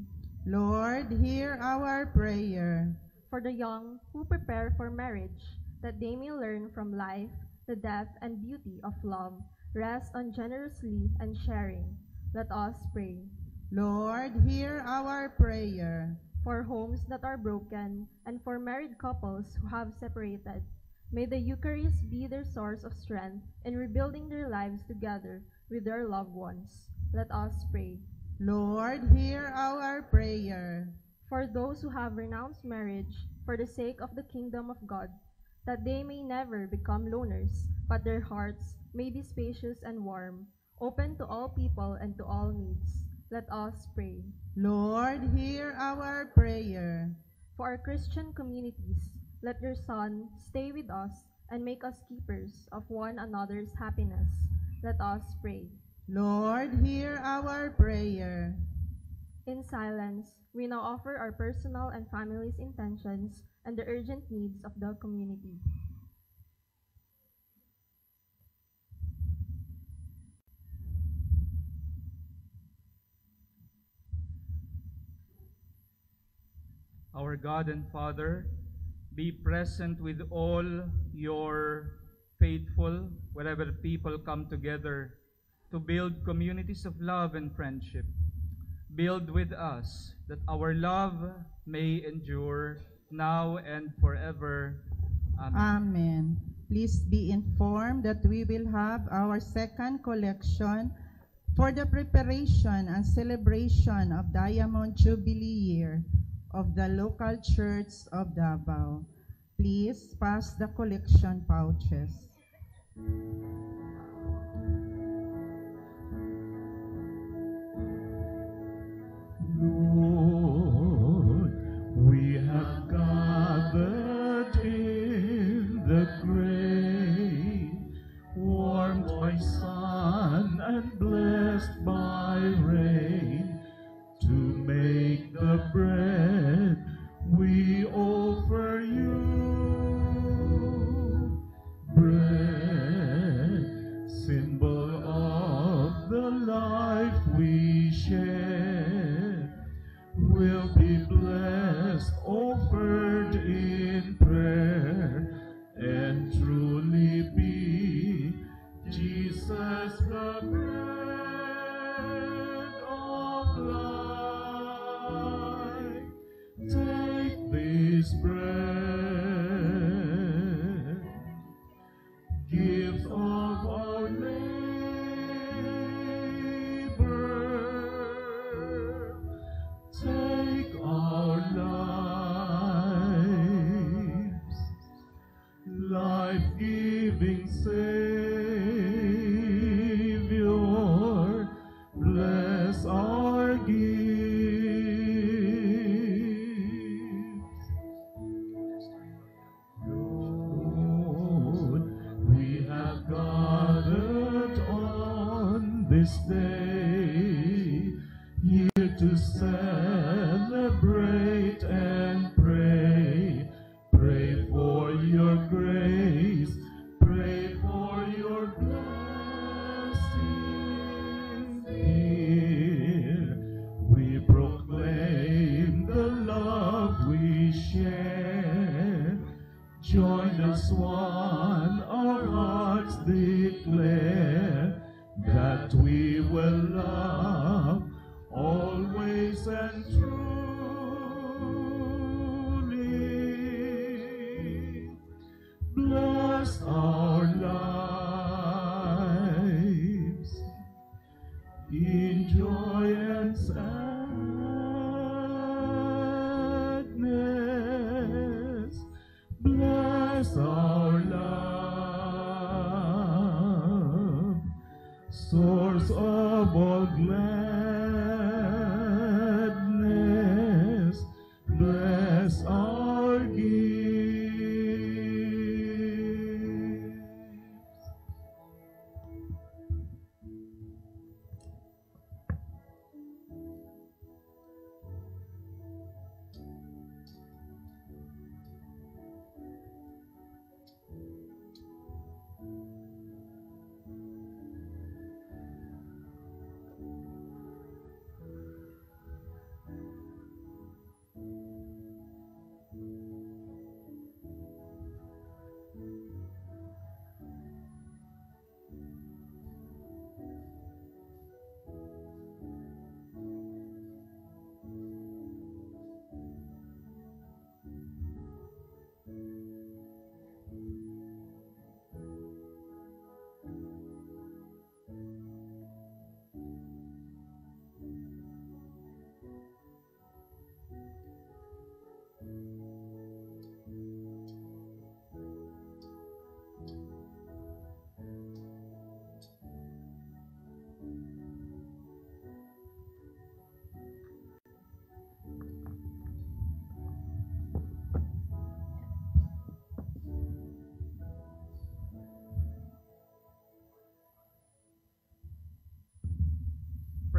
Lord, hear our prayer. For the young who prepare for marriage, that they may learn from life the depth and beauty of love, rest on generously and sharing. Let us pray. Lord, hear our prayer. For homes that are broken and for married couples who have separated, may the Eucharist be their source of strength in rebuilding their lives together with their loved ones. Let us pray. Lord, hear our prayer. For those who have renounced marriage for the sake of the kingdom of God, that they may never become loners, but their hearts may be spacious and warm, open to all people and to all needs. Let us pray. Lord, hear our prayer. For our Christian communities, let your Son stay with us and make us keepers of one another's happiness. Let us pray. Lord, hear our prayer. In silence, we now offer our personal and family's intentions and the urgent needs of the community. Our God and Father, be present with all your faithful, wherever people come together to build communities of love and friendship. Build with us that our love may endure now and forever. Amen. Amen. Please be informed that we will have our second collection for the preparation and celebration of Diamond Jubilee Year of the local church of Davao. Please pass the collection pouches. Lord, we have gathered in the grave, warmed by sun and blessed by rain, to make the bread we offer you. Bread, symbol of the life we share, will be blessed, offered in prayer, and truly be Jesus the bread of life. Take this bread, gift of our labor. Take our lives, life-giving Savior, bless our gifts. Lord, we have gathered on this day, here to celebrate and pray. Pray for your grace, pray for your blessings here. We proclaim the love we share. Join us one, our hearts declare that we will love always and truly. Bless our lives in joy and sadness. Bless our love, source of all gladness. Bless our gifts.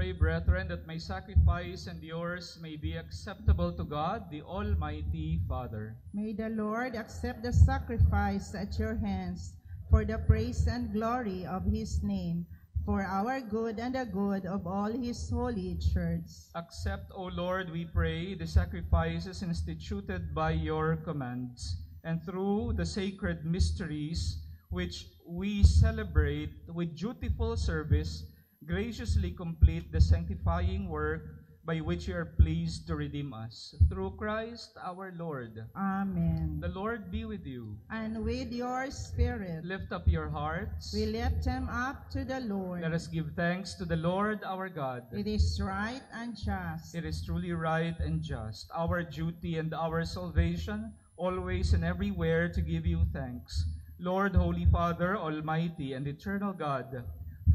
pray, brethren, that my sacrifice and yours may be acceptable to God, the Almighty Father. May the Lord accept the sacrifice at your hands for the praise and glory of his name, for our good and the good of all his holy church. Accept, O Lord, we pray, the sacrifices instituted by your commands, and through the sacred mysteries which we celebrate with dutiful service, graciously complete the sanctifying work by which you are pleased to redeem us. Through Christ our Lord. Amen. The Lord be with you. And with your spirit, Lift up your hearts. we lift them up to the Lord. Let us give thanks to the Lord our God. It is right and just. It is truly right and just, our duty and our salvation, always and everywhere to give you thanks, Lord, Holy Father, Almighty and eternal God,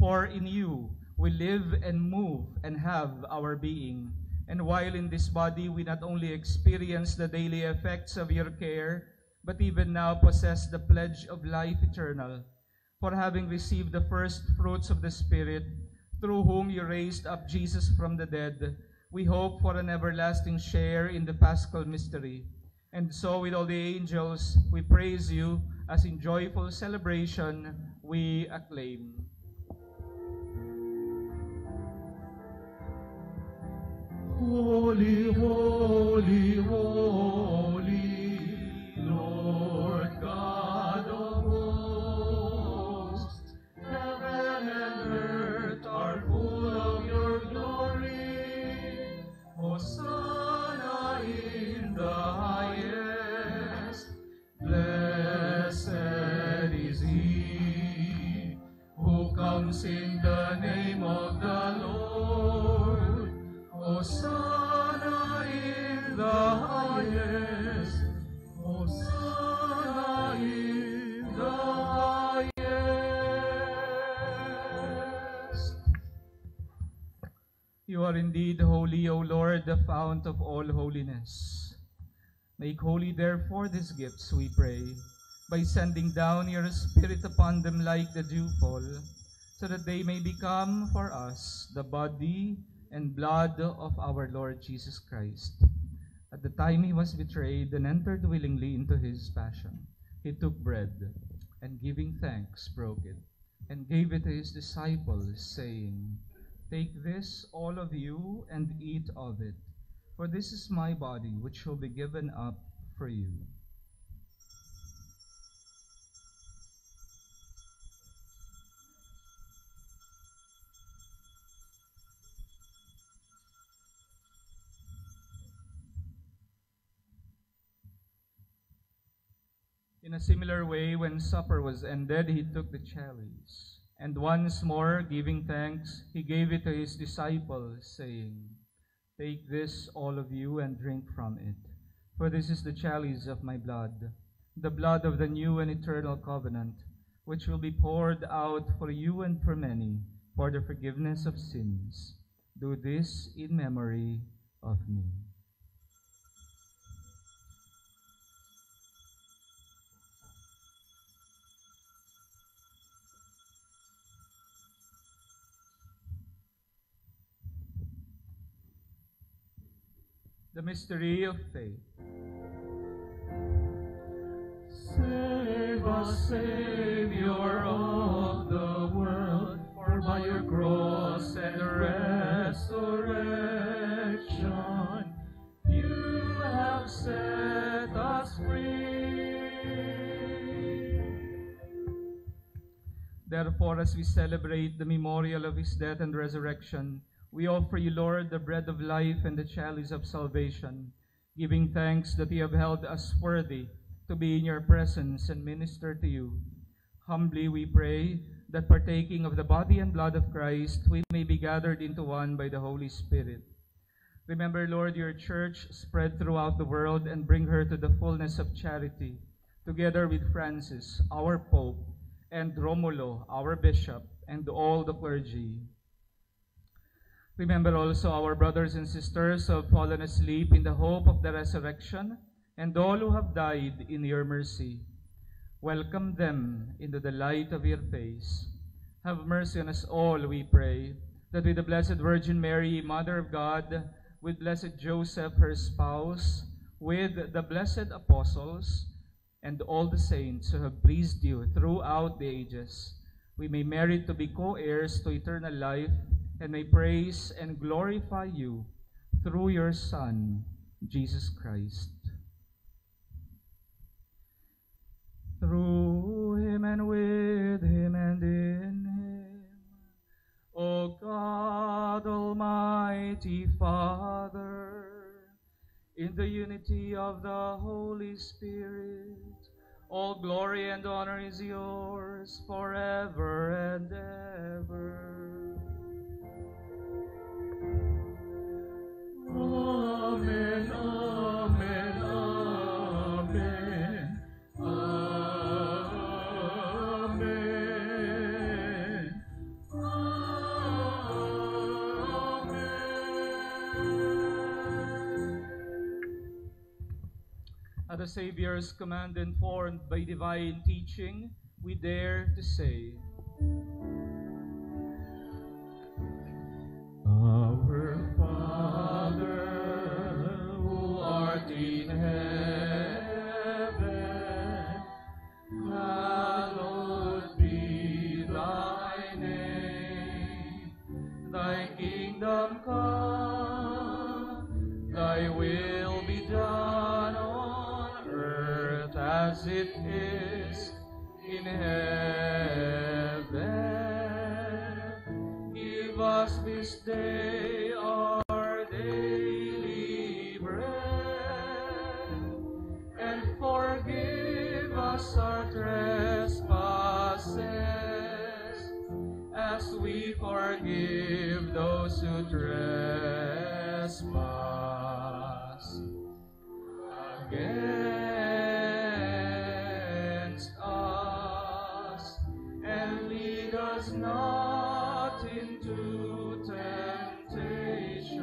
for in you we live and move and have our being. And while in this body we not only experience the daily effects of your care, but even now possess the pledge of life eternal. For having received the first fruits of the Spirit, through whom you raised up Jesus from the dead, we hope for an everlasting share in the Paschal mystery. And so with all the angels, we praise you, as in joyful celebration we acclaim. Holy, holy, holy, Lord God of hosts, heaven and earth are full of your glory. Hosanna in the highest. Blessed is he who comes in the name of the Lord. Hosanna in the highest. Hosanna in the highest. You are indeed holy, O Lord, the fount of all holiness. Make holy, therefore, these gifts, we pray, by sending down your Spirit upon them like the dewfall, so that they may become for us the body and blood of our Lord Jesus Christ. At the time he was betrayed and entered willingly into his passion, he took bread, and giving thanks, broke it, and gave it to his disciples, saying, "Take this, all of you, and eat of it, for this is my body, which will be given up for you." In a similar way, when supper was ended, he took the chalice, and once more, giving thanks, he gave it to his disciples, saying, "Take this, all of you, and drink from it, for this is the chalice of my blood, the blood of the new and eternal covenant, which will be poured out for you and for many for the forgiveness of sins. Do this in memory of me." The mystery of faith. Save us, Savior of the world, for by your cross and resurrection, you have set us free. Therefore, as we celebrate the memorial of his death and resurrection, we offer you, Lord, the bread of life and the chalice of salvation, giving thanks that you have held us worthy to be in your presence and minister to you. Humbly we pray that partaking of the body and blood of Christ, we may be gathered into one by the Holy Spirit. Remember, Lord, your church spread throughout the world and bring her to the fullness of charity, together with Francis, our Pope, and Romulo, our Bishop, and all the clergy. Remember also our brothers and sisters who have fallen asleep in the hope of the resurrection, and all who have died in your mercy. Welcome them into the light of your face. Have mercy on us all, we pray, that with the Blessed Virgin Mary, Mother of God, with Blessed Joseph, her spouse, with the blessed apostles, and all the saints who have pleased you throughout the ages, we may merit to be co-heirs to eternal life, and may praise and glorify you through your Son, Jesus Christ. Through him and with him and in him, O God, Almighty Father, in the unity of the Holy Spirit, all glory and honor is yours forever and ever. Amen, amen, amen, amen, amen. At the Savior's command, informed by divine teaching, we dare to say, Our Father, who art in heaven, hallowed be thy name. Thy kingdom come, thy will be done on earth as it is in heaven. Give us this day our daily bread, and forgive us our trespasses, as we forgive those who trespass against us, and lead us not into temptation,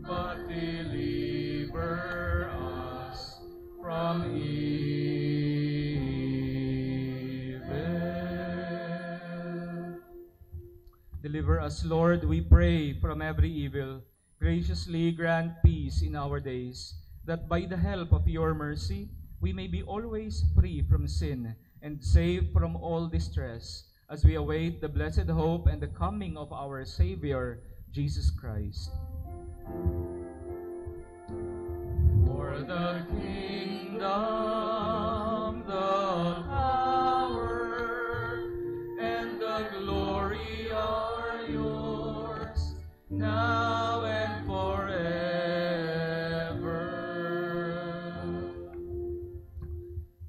but deliver us from evil. Deliver us, Lord, we pray, from every evil. Graciously grant peace in our days, that by the help of your mercy, we may be always free from sin and safe from all distress, as we await the blessed hope and the coming of our Savior, Jesus Christ. For the kingdom, the power, and the glory are yours, now and forever.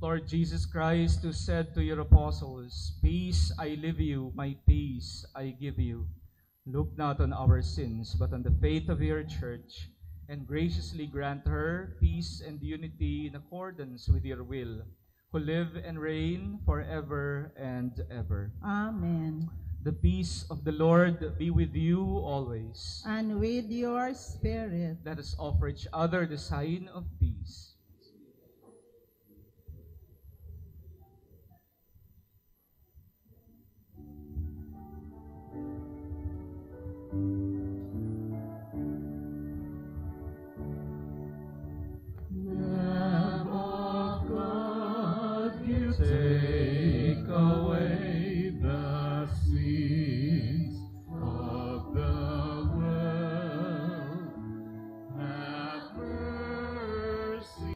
Lord Jesus Christ, who said to your apostles, Peace I leave you, my peace I give you, look not on our sins, but on the faith of your church, and graciously grant her peace and unity in accordance with your will, who live and reign forever and ever. Amen. The peace of the Lord be with you always. And with your spirit. Let us offer each other the sign of peace. Lamb of God, you take away the sins of the world. Have mercy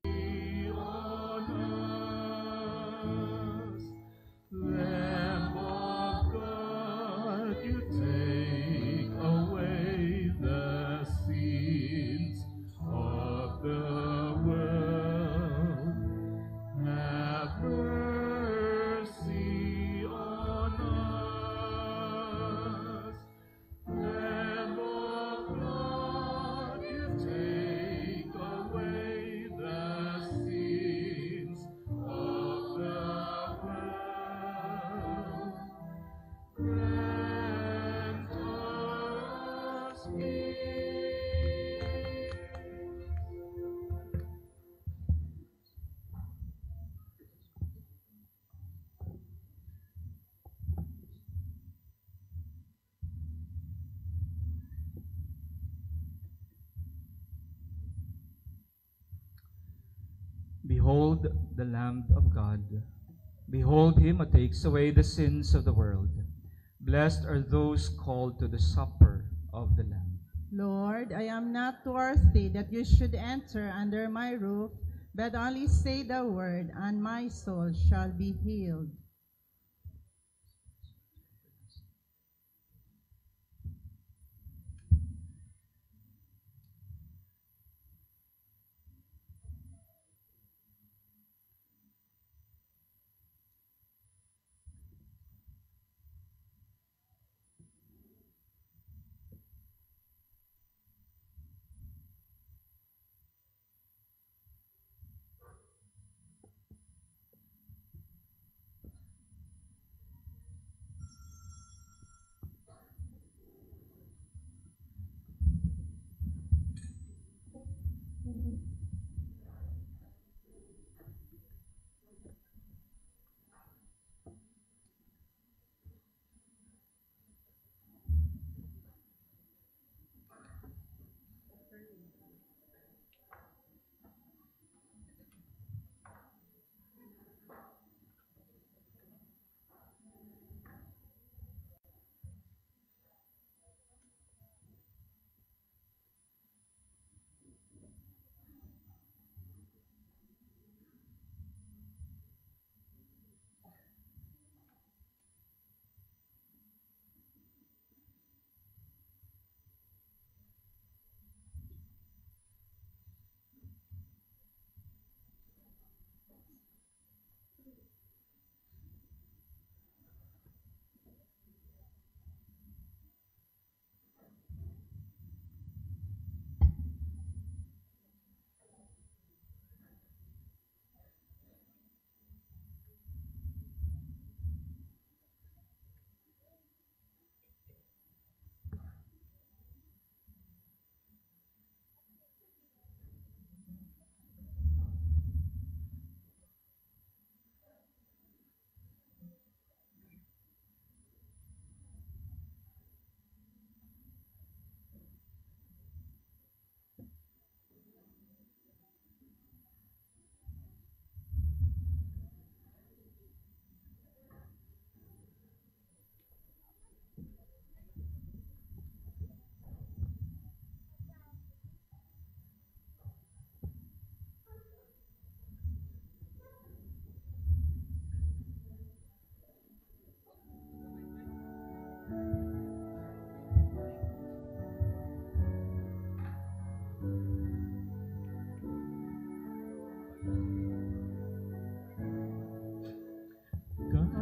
Behold the Lamb of God. Behold him who takes away the sins of the world. Blessed are those called to the supper of the Lamb. Lord, I am not worthy that you should enter under my roof, but only say the word, and my soul shall be healed.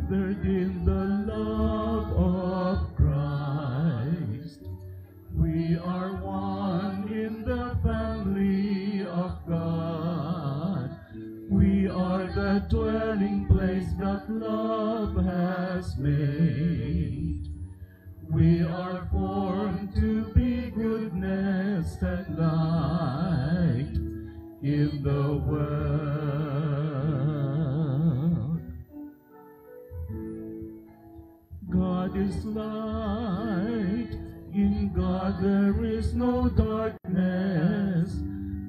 Gathered in the love of Christ, we are one in the family of God. We are the dwelling place that love has made. We are formed to be goodness and light in the world. God is light, in God there is no darkness.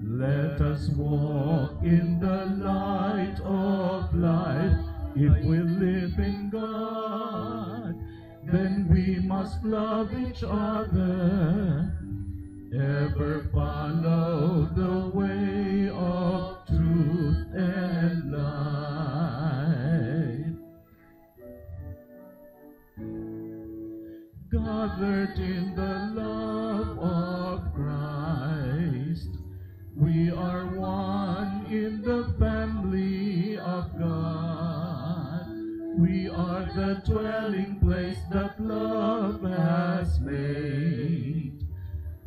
Let us walk in the light of life. If we live in God, then we must love each other. Ever follow the way of truth and life. Gathered in the love of Christ, we are one in the family of God. We are the dwelling place that love has made.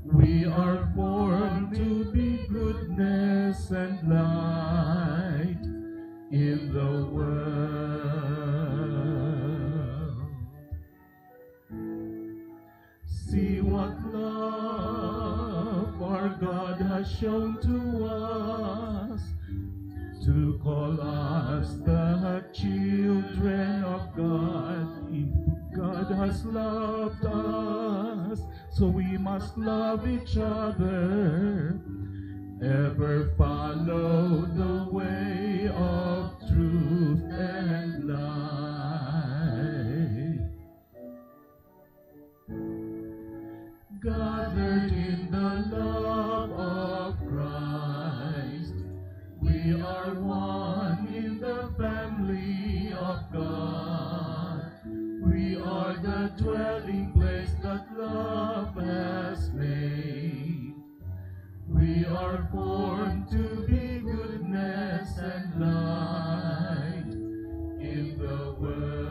We are formed to be goodness and light in the world. See what love our God has shown to us, to call us the children of God. If God has loved us, so we must love each other. ever follow the way of truth and light. Gathered in the love of Christ, we are one in the family of God. We are the dwelling place that love has made. We are born to be goodness and light in the world.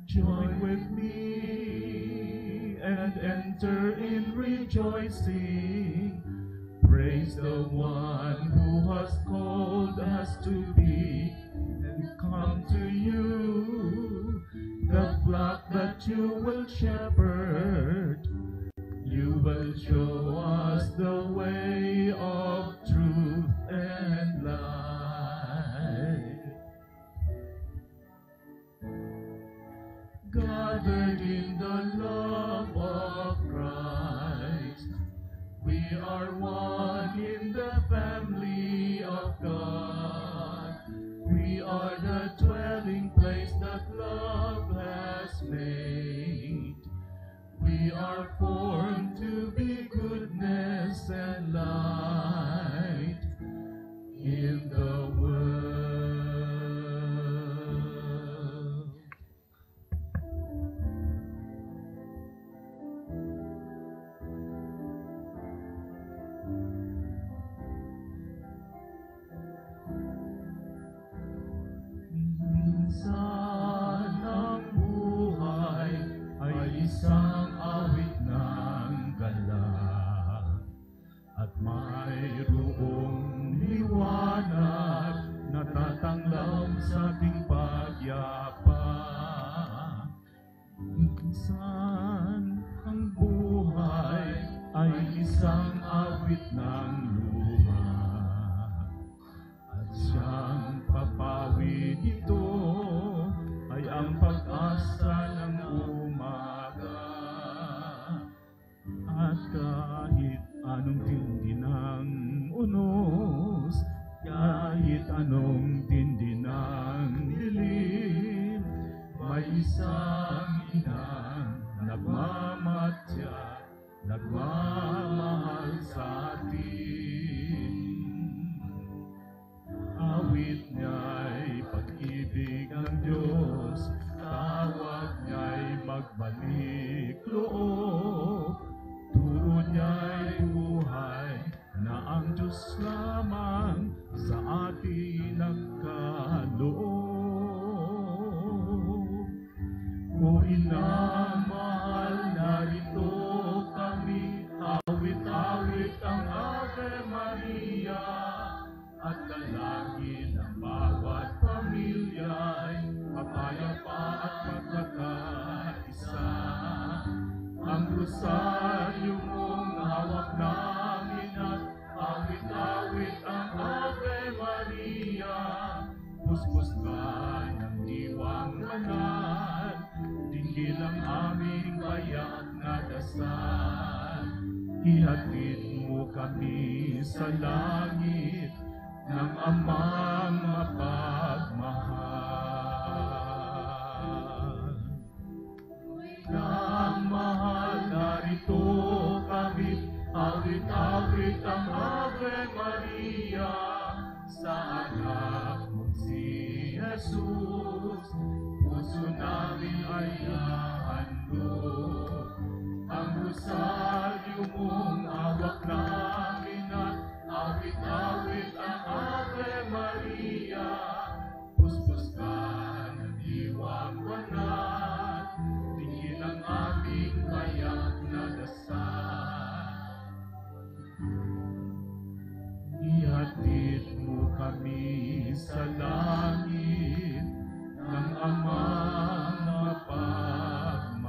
Join with me and enter in rejoicing. Praise the one who has called us to be and come to you, the flock that you will shepherd. You will show us the way of truth and light. Gathered in the love of Christ, we are one in the family of God. We are the dwelling place that love has made. We are formed to be goodness and light in the world. Minsan ang buhay ay isang awit ng galak, at mayroong liwanag na tatanglaw sa ating pagyapa. Minsan ang buhay ay isang awit ng luha, at siyang papawi nito ay ang pag-asa ng umaga. At kahit anong tindi ng unos, kahit anong tindi ng dilim, may isang inang nagmamatya, nagmamahal sa atin. Awit niya'y pag-ibig ng Diyos, tawag niya'y magbalik loob. Turo niya'y buhay na ang Diyos lamang sa atin nagkaloob. O ina mahal, narito kami, awit-awit ang Ave Maria, at dalangin ng bawat pamilya'y mapayapa at magkakaisa. Ang rosaryo mong hawak namin at awit-awit ang Ave Maria. Puspusgan ng diwang banal, dinggil ang aming bayak na dasal. Ihatid mo kami sa langit ng Amang mapagmahal. Nang mahal, narito kami, awit-awit ang Ave Maria, sa anak mong si Jesus. Puso namin ay nahandog, ang rosaryo mong hawak namin at awit-awit ang Ave Maria. Puspuskan ang diwang banal, tingin ang aming bayak na dasal. Ihatid mo kami sa langit ng Amang mapagmahal.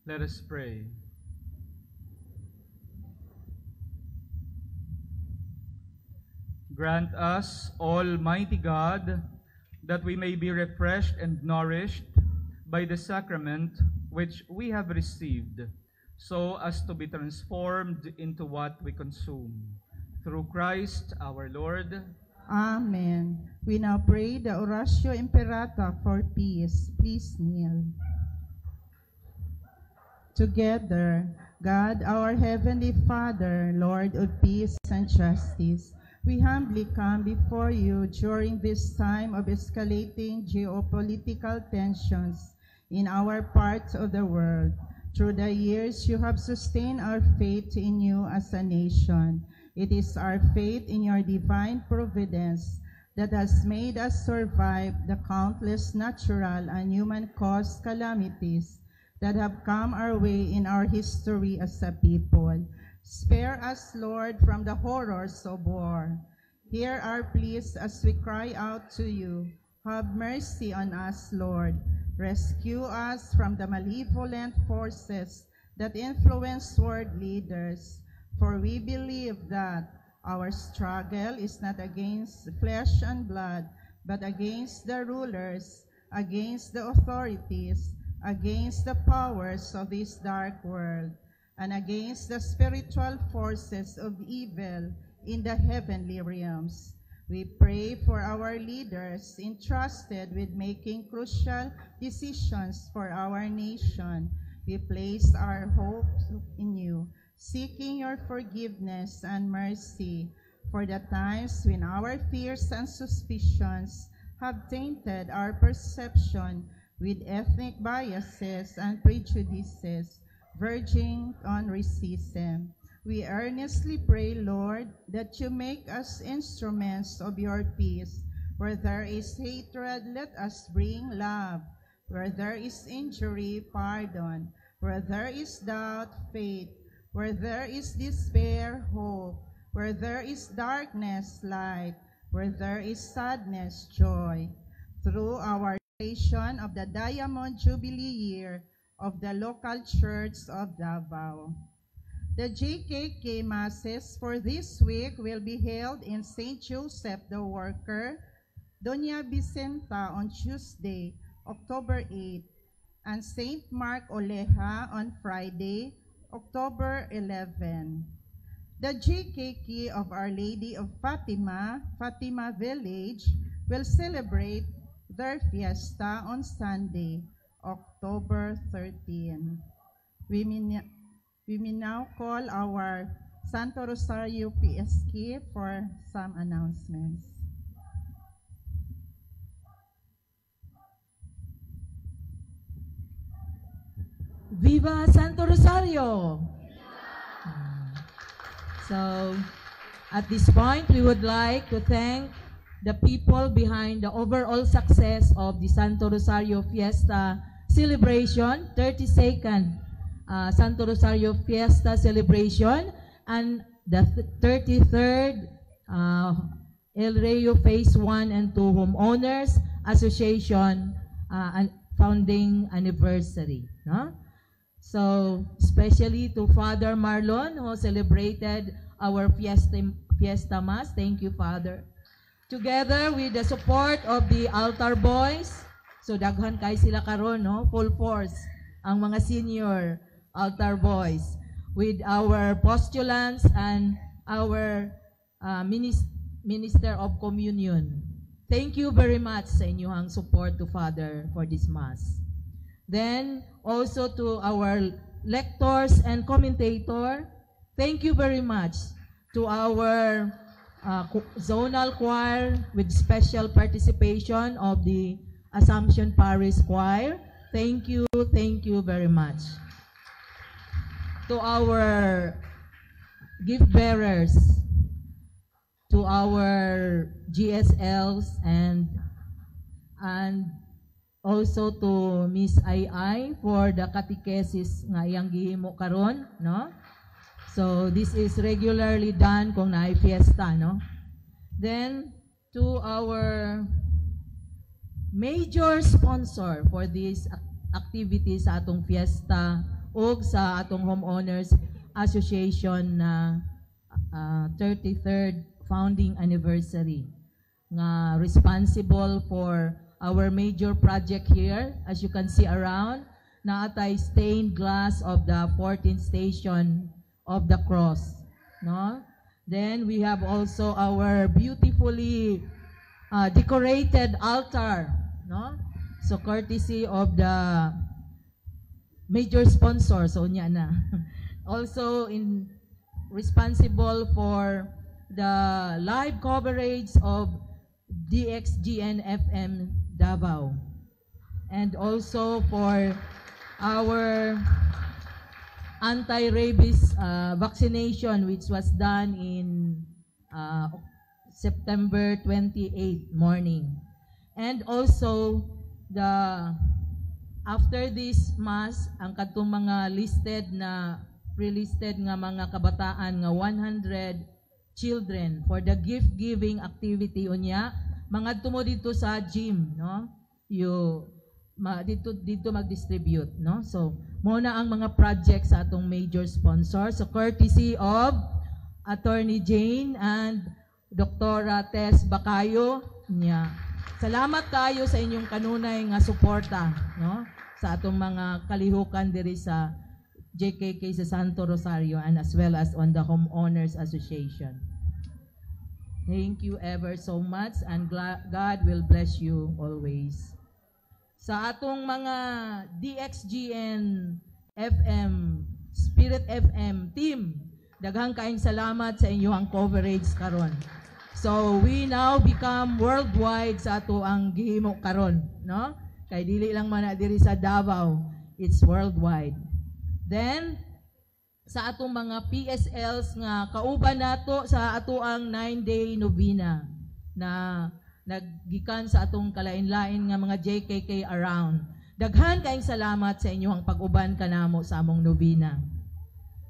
Let us pray. Grant us, Almighty God, that we may be refreshed and nourished by the sacrament which we have received, so as to be transformed into what we consume. Through Christ our Lord. Amen. We now pray the Oratio Imperata for peace. Please kneel. Together, God, our Heavenly Father, Lord of peace and justice, we humbly come before you during this time of escalating geopolitical tensions in our part of the world. Through the years, you have sustained our faith in you as a nation. It is our faith in your divine providence that has made us survive the countless natural and human-caused calamities that have come our way in our history as a people. Spare us, Lord, from the horrors of war. Hear our pleas as we cry out to you. Have mercy on us, Lord. Rescue us from the malevolent forces that influence world leaders. For we believe that our struggle is not against flesh and blood, but against the rulers, against the authorities, against the powers of this dark world, and against the spiritual forces of evil in the heavenly realms. We pray for our leaders entrusted with making crucial decisions for our nation. We place our hopes in you, seeking your forgiveness and mercy for the times when our fears and suspicions have tainted our perception with ethnic biases and prejudices verging on racism. We earnestly pray, Lord, that you make us instruments of your peace. Where there is hatred, let us bring love. Where there is injury, pardon. Where there is doubt, faith. Where there is despair, hope. Where there is darkness, light. Where there is sadness, joy. Through our celebration of the Diamond Jubilee year of the local church of Davao. The JKK Masses for this week will be held in St. Joseph the Worker, Doña Vicenta on Tuesday, October 8, and St. Mark Oleja on Friday, October 11. The JKK of Our Lady of Fatima, Fatima Village, will celebrate their fiesta on Sunday, October 13. We may now call our Santo Rosario PSK for some announcements. Viva Santo Rosario! So, at this point, we would like to thank the people behind the overall success of the Santo Rosario Fiesta celebration, 32nd Santo Rosario Fiesta celebration, and the 33rd El Reo Phase 1 and 2 Homeowners Association founding anniversary. No? So, especially to Father Marlon, who celebrated our Fiesta Mass. Thank you, Father. Together with the support of the altar boys, so daghan kay sila karon, no? Full force ang mga senior altar boys with our postulants and our Minister of Communion. Thank you very much sa inyong support to Father for this Mass. Then, also to our lectors and commentator, thank you very much to our zonal choir with special participation of the Assumption Parish Choir. Thank you very much. To our gift bearers, to our GSLs, and also to Miss Ai for the catechesis nga iyang gihimo karon, no? So this is regularly done kung naay fiesta, no? Then to our major sponsor for this activities sa atong fiesta ug sa atong homeowners association na 33rd founding anniversary. Nga responsible for our major project here, as you can see around, naatay stained glass of the 14th station of the cross. No? Then we have also our beautifully decorated altar. No? So courtesy of the major sponsor, so niya na. Also responsible for the live coverage of DXGN FM Davao. And also for our anti-rabies vaccination, which was done in September 28 morning. And also after this mass, ang katong mga pre-listed nga mga kabataan nga 100 children for the gift-giving activity unya, mga tumo dito sa gym, no? Dito mag-distribute, no? So, muna ang mga projects sa atong major sponsors. So, courtesy of Attorney Jane and Dr. Tess Bacayo. Salamat kayo sa inyong kanunay nga suporta, no? Sa atong mga kalihukan diri sa JKK sa Santo Rosario and as well as on the Homeowners Association. Thank you ever so much and God will bless you always. Sa atong mga DXGN FM, Spirit FM team, daghang kaayong salamat sa inyong coverage karon. So we now become worldwide sa ato ang gihimo karon, no? Kay dili lang man diri sa Davao, it's worldwide. Then sa atong mga PSLs nga kauban nato sa ato ang 9-day novena na naggikan sa atong kalain-lain nga mga JKK around. Daghan kaayong salamat sa inyong pag-uban kanamo sa among novena.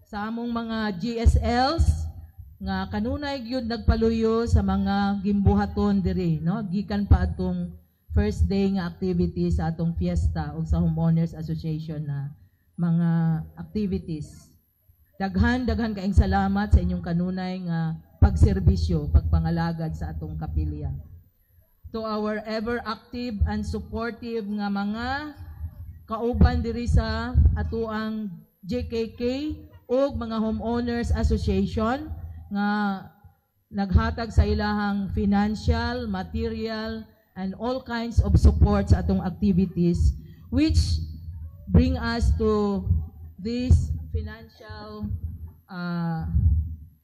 Sa among mga GSLs nga kanunay gyud nagpaluyo sa mga gimbuhaton diri, no? Gikan pa atong first day nga activity sa atong fiesta o sa Homeowners Association na mga activities. Daghan kaayong salamat sa inyong kanunay nga pagserbisyo, pagpangalagad sa atong kapilya. To our ever active and supportive nga mga kauban diri sa atuang JKK o mga Homeowners Association nga naghatag sa ilahang financial, material, and all kinds of support sa atong activities, which bring us to this financial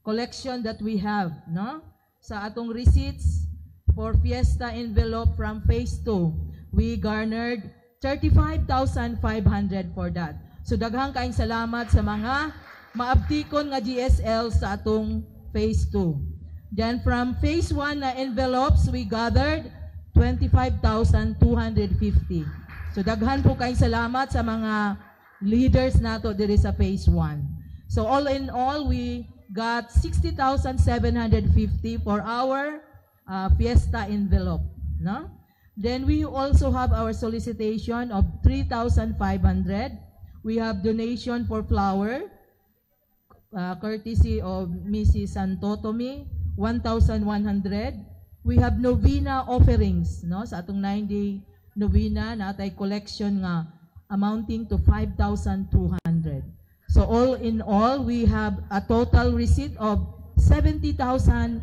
collection that we have, no? Sa atong receipts for Fiesta envelope from Phase 2, we garnered 35,500 for that. So daghang kaayong salamat sa mga maabtikon nga GSL sa atong Phase 2. Then from Phase 1 na envelopes, we gathered 25,250. So daghan po kaayong salamat sa mga leaders nato diri sa Phase 1. So all in all, we got 60,750 for our Fiesta envelope, no? Then we also have our solicitation of 3,500. We have donation for flower, courtesy of Mrs. Santotomi, 1,100. We have novena offerings, no? Sa atong 9-day novena, natay collection nga amounting to 5,200. So all in all, we have a total receipt of 70,550.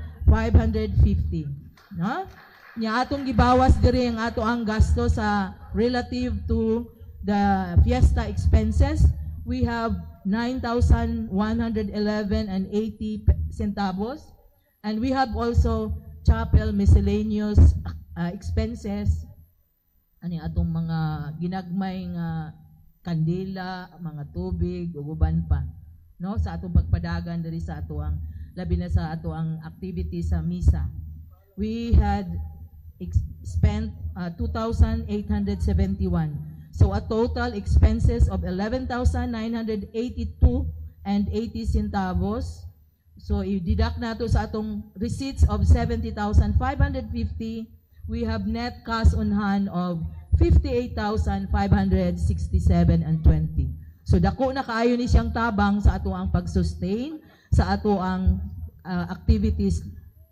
No? Nya atong gibawas diri ang ato ang gasto sa relative to the fiesta expenses. We have 9,111 and 80 centavos, and we have also chapel miscellaneous expenses, ani atong mga ginagmay nga kandila, mga tubig, ug uban pa, no, sa atong pagpadagan diri sa ato ang labi na sa ato ang activity sa misa. We had spent 2,871. So a total expenses of 11,982 and 80 centavos. So i-deduct nato sa atong receipts of 70,550, we have net cash on hand of 58,567 and 20. So dako na kaayo ni siyang tabang sa ato ang pag-sustain sa ato ang activities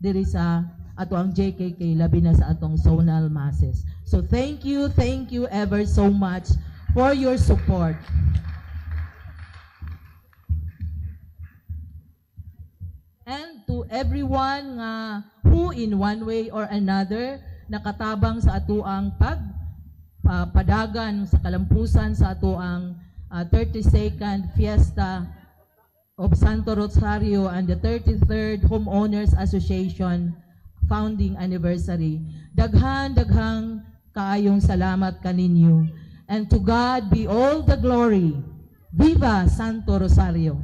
diri sa ato ang JKK labi na sa atong zonal masses. So thank you ever so much for your support. And to everyone nga who in one way or another nakatabang sa atuang padagan sa kalampusan sa atuang 32nd Fiesta of Santo Rosario and the 33rd Homeowners Association founding anniversary. Daghang kaayong salamat kaninyo. And to God be all the glory. Viva Santo Rosario!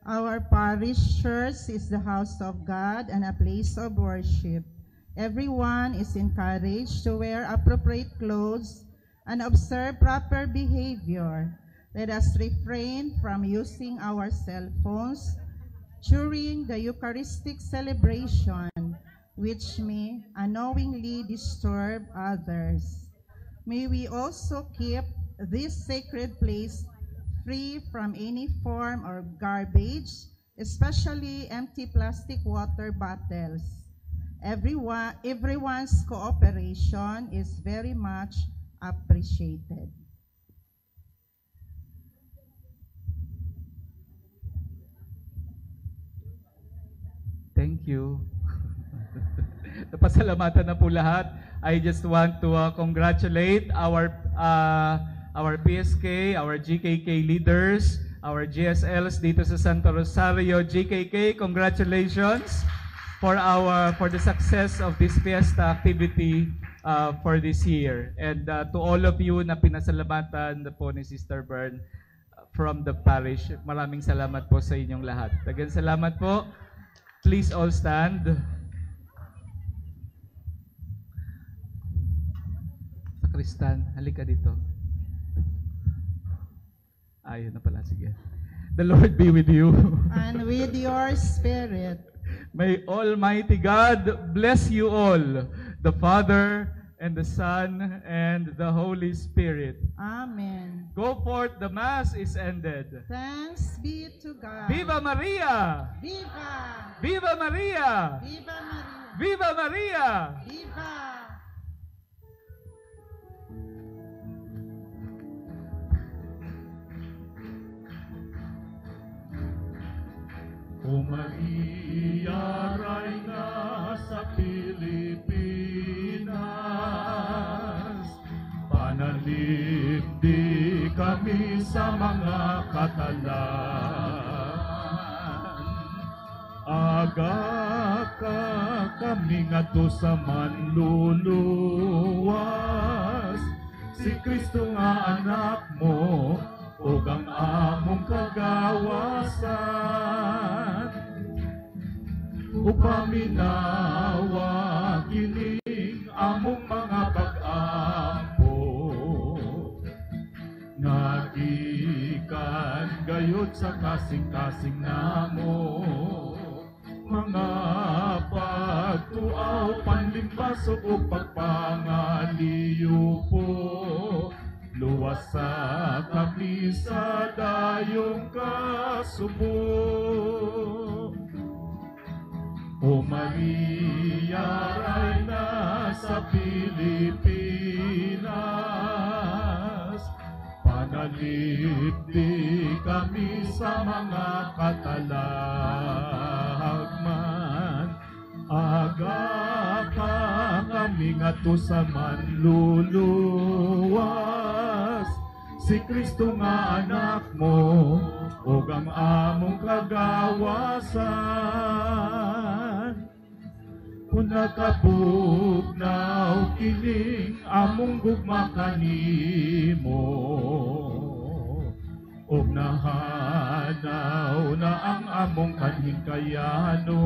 Our parish church is the house of God and a place of worship. Everyone is encouraged to wear appropriate clothes and observe proper behavior. Let us refrain from using our cell phones during the Eucharistic celebration, which may unknowingly disturb others. May we also keep this sacred place free from any form or garbage, especially empty plastic water bottles. Everyone's cooperation is very much appreciated. Thank you. Napasalamatan na po lahat. I just want to congratulate our PSK, our GKK leaders, our GSLs dito sa Santo Rosario. GKK, congratulations for the success of this fiesta activity for this year. And to all of you na pinasalamatan po ni Sister Bern from the parish, maraming salamat po sa inyong lahat. Daghang salamat po. Please all stand. Sakristan, halika dito. Ayun na pala, sige. The Lord be with you. And with your spirit. May Almighty God bless you all, the Father, and the Son, and the Holy Spirit. Amen. Go forth, the Mass is ended. Thanks be to God. Viva Maria! Viva! Viva Maria! Viva Maria! Viva Maria! Viva! O Maria, Raina sa Pilipinas, panalip di kami sa mga katalan. Aga ka kami ngato sa manluluwas, si Kristo nga anak mo, ug ang among kagawasan. Upaminawa kining among mga pag-ampo, nga gikan gayud sa kasing-kasing namo. Mga pagtuaw, panlimbasok o pagpangaliyo po, luwas sa kami sa dayong kasubo. O Maria, Raina sa Pilipinas, panalip di kami sa mga katalagman. Aga pa kami ngato sa manluluwas, si Kristo nga anak mo, ug ang among kagawasan. Kung nakabugnaw kining among gugma kanimo, ug nahanaw na ang among kanhing kayano,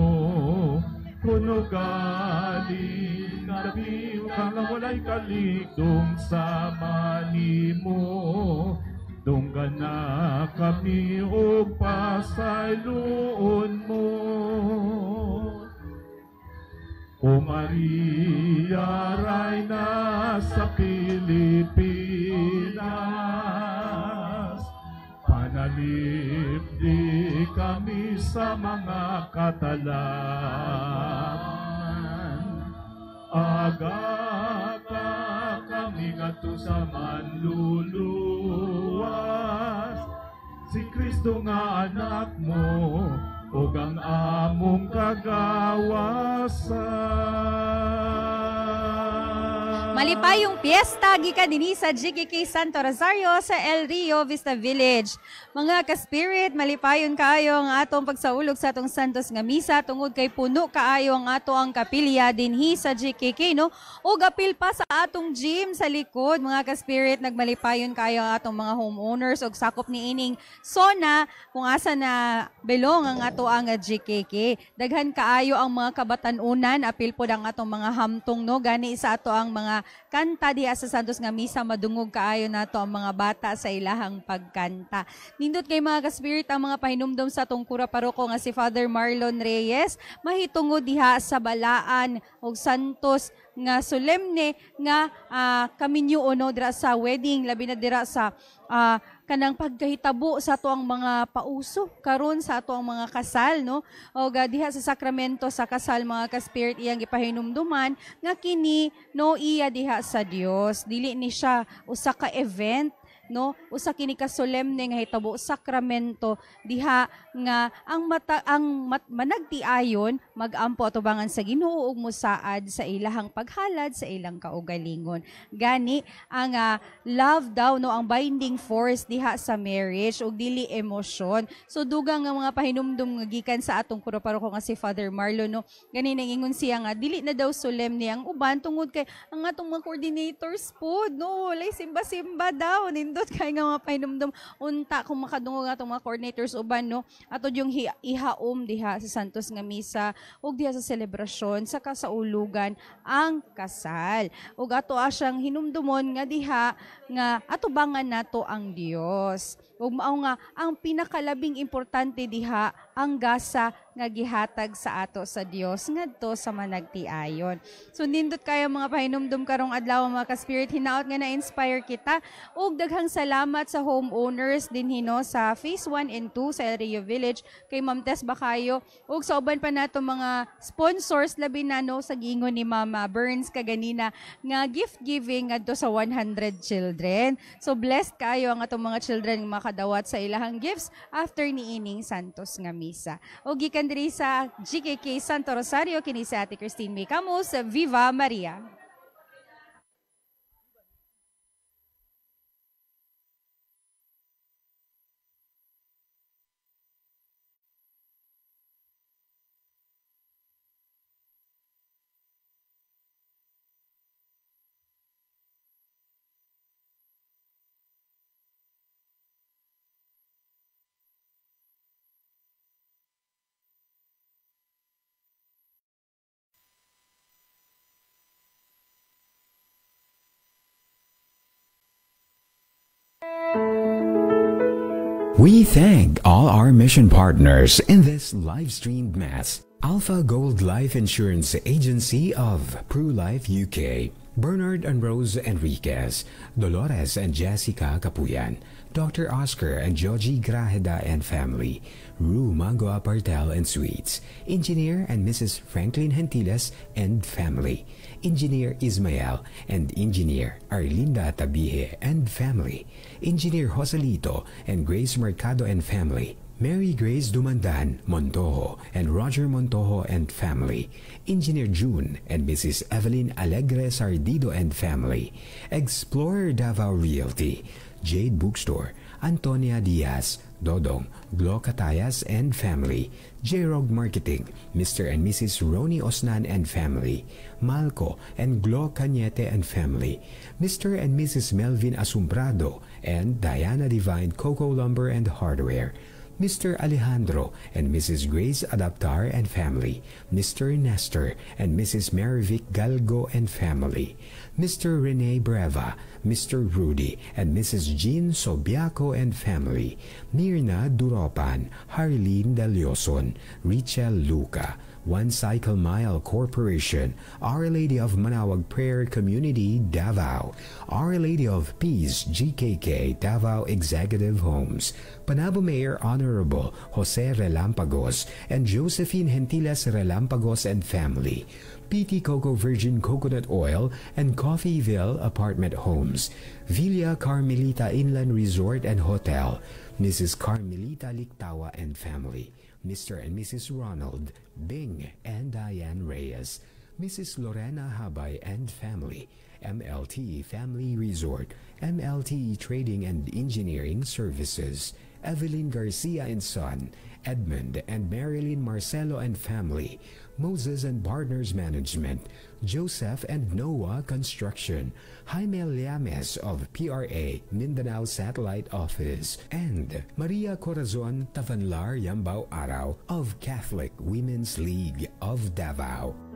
kuno galing nabiw kang walay kaligdong sa manimo. Dunggan na kami o pasayloon mo. O Maria, Raina sa Pilipinas, Sakip di kami sa mga katalaman. Aga kami ngadto sa manluluwas. Si Kristo nga anak mo, ug ang among kagawasan. Malipayong piyesta gikan dinhi sa GKK Santo Rosario sa El Rio Vista Village. Mga ka-spirit, malipayon kaayo ang atong pagsaulog sa atong santos nga misa tungod kay puno kaayo ang ato ang kapilya dinhi sa GKK, no? O gapil pa sa atong gym sa likod. Mga ka-spirit, nagmalipayon kaayo ang atong mga homeowners og sakop ni ining SONA kung asa na belong ang ato ang GKK. Daghan kaayo ang mga kabatanunan, apil pod ang atong mga hamtong, no? Gani sa ato ang mga kanta diha sa santos nga misa, madungog kaayo nato ang mga bata sa ilahang pagkanta. Nindot kay mga ka-spirit ang mga pahinumdom sa atong kura paroko nga si Father Marlon Reyes, mahitungod diha sa balaan og santos nga solemne nga kaminyo ono dira sa wedding, labi na dira sa kanang pagkahitabo sa ato ang mga pauso karon sa ato ang mga kasal, no? O diha sa sakramento sa kasal, mga ka-spirit, iyang gipahinumduman nga kini no iya diha sa Dios, dili ni siya usa ka event, no? Usa kini ka solemne nga hitabo sakramento diha nga ang managtiayon magampo atubangan sa Ginoo ug mosaad sa ilahang paghalad sa ilang kaugalingon. Gani ang love daw, no, ang binding force diha sa marriage ug dili emosyon. So dugang nga mga pahinumdum nga gikan sa atong puro-paroko nga si Father Marlon, no, gani nangingon siya nga dili na daw solemne ang uban tungod kay ang atong mga coordinators pod, no, lay simba-simba daw nindot kay nga mga pahinumdum unta kung makadungog atong mga coordinators uban, no, ato yung ihaom diha sa santos nga misa ug diha sa selebrasyon sa kasaulugan ang kasal. Ug ato asyang hinumdumon nga diha nga atubangan nato ang Dios. Ug mao nga ang pinakalabing importante diha ang gasa nga gihatag sa ato sa Dios ngadto sa managtiayon. So nindot kayo mga pahinumdum karong adlaw, mga ka-spirit, hinaot nga na-inspire kita ug daghang salamat sa homeowners din hino sa Phase 1 and 2 sa El Rio Village, kay Ma'am Tess Bacayo ug sa uban pa nato mga sponsors, labi na, no, sa gingon ni Mama Burns kaganina nga gift giving ngadto sa 100 children. So blessed kayo ang atong mga children nga makadawat sa ilahang gifts after niining santos nga misa. O gikan diri sa GKK Santo Rosario kini si Ate Christine May Camus, Viva Maria. We thank all our mission partners in this live-streamed Mass. Alpha Gold Life Insurance Agency of PruLife UK, Bernard and Rose Enriquez, Dolores and Jessica Capuyan, Dr. Oscar and Joji Grajeda and family, Rue Mango Apartel and Suites, Engineer and Mrs. Franklin Gentiles and family, Engineer Ismael and Engineer Arlinda Tabihe and family, Engineer Joselito and Grace Mercado and family, Mary Grace Dumandan Montojo and Roger Montojo and family, Engineer June and Mrs. Evelyn Alegre Sardido and family, Explorer Davao Realty, Jade Bookstore, Antonia Diaz, Dodong, Glo Catayas and family, J-Rog Marketing, Mr. and Mrs. Roni Osnan and family, Malco and Glo Cañete and family, Mr. and Mrs. Melvin Asumbrado and Diana Divine Coco Lumber and Hardware, Mr. Alejandro and Mrs. Grace Adaptar and family, Mr. Nestor and Mrs. Marivic Galgo and family, Mr. Rene Breva, Mr. Rudy and Mrs. Jean Sobiaco and family, Mirna Duropan, Harleen Dalioson, Richel Luca, One Cycle Mile Corporation, Our Lady of Manawag Prayer Community, Davao, Our Lady of Peace, GKK, Davao Executive Homes, Panabo Mayor Honorable Jose Relampagos and Josephine Gentiles Relampagos and family, PT Coco Virgin Coconut Oil and Coffeeville Apartment Homes, Villa Carmelita Inland Resort and Hotel, Mrs. Carmelita Lictawa and family, Mr. and Mrs. Ronald Bing and Diane Reyes, Mrs. Lorena Habay and family, MLT Family Resort, MLT Trading and Engineering Services, Evelyn Garcia and Son, Edmund and Marilyn Marcelo and family, Moses and Partners Management, Joseph and Noah Construction, Jaime Llames of PRA Mindanao Satellite Office, and Maria Corazon Tavanlar Yambao Araw of Catholic Women's League of Davao.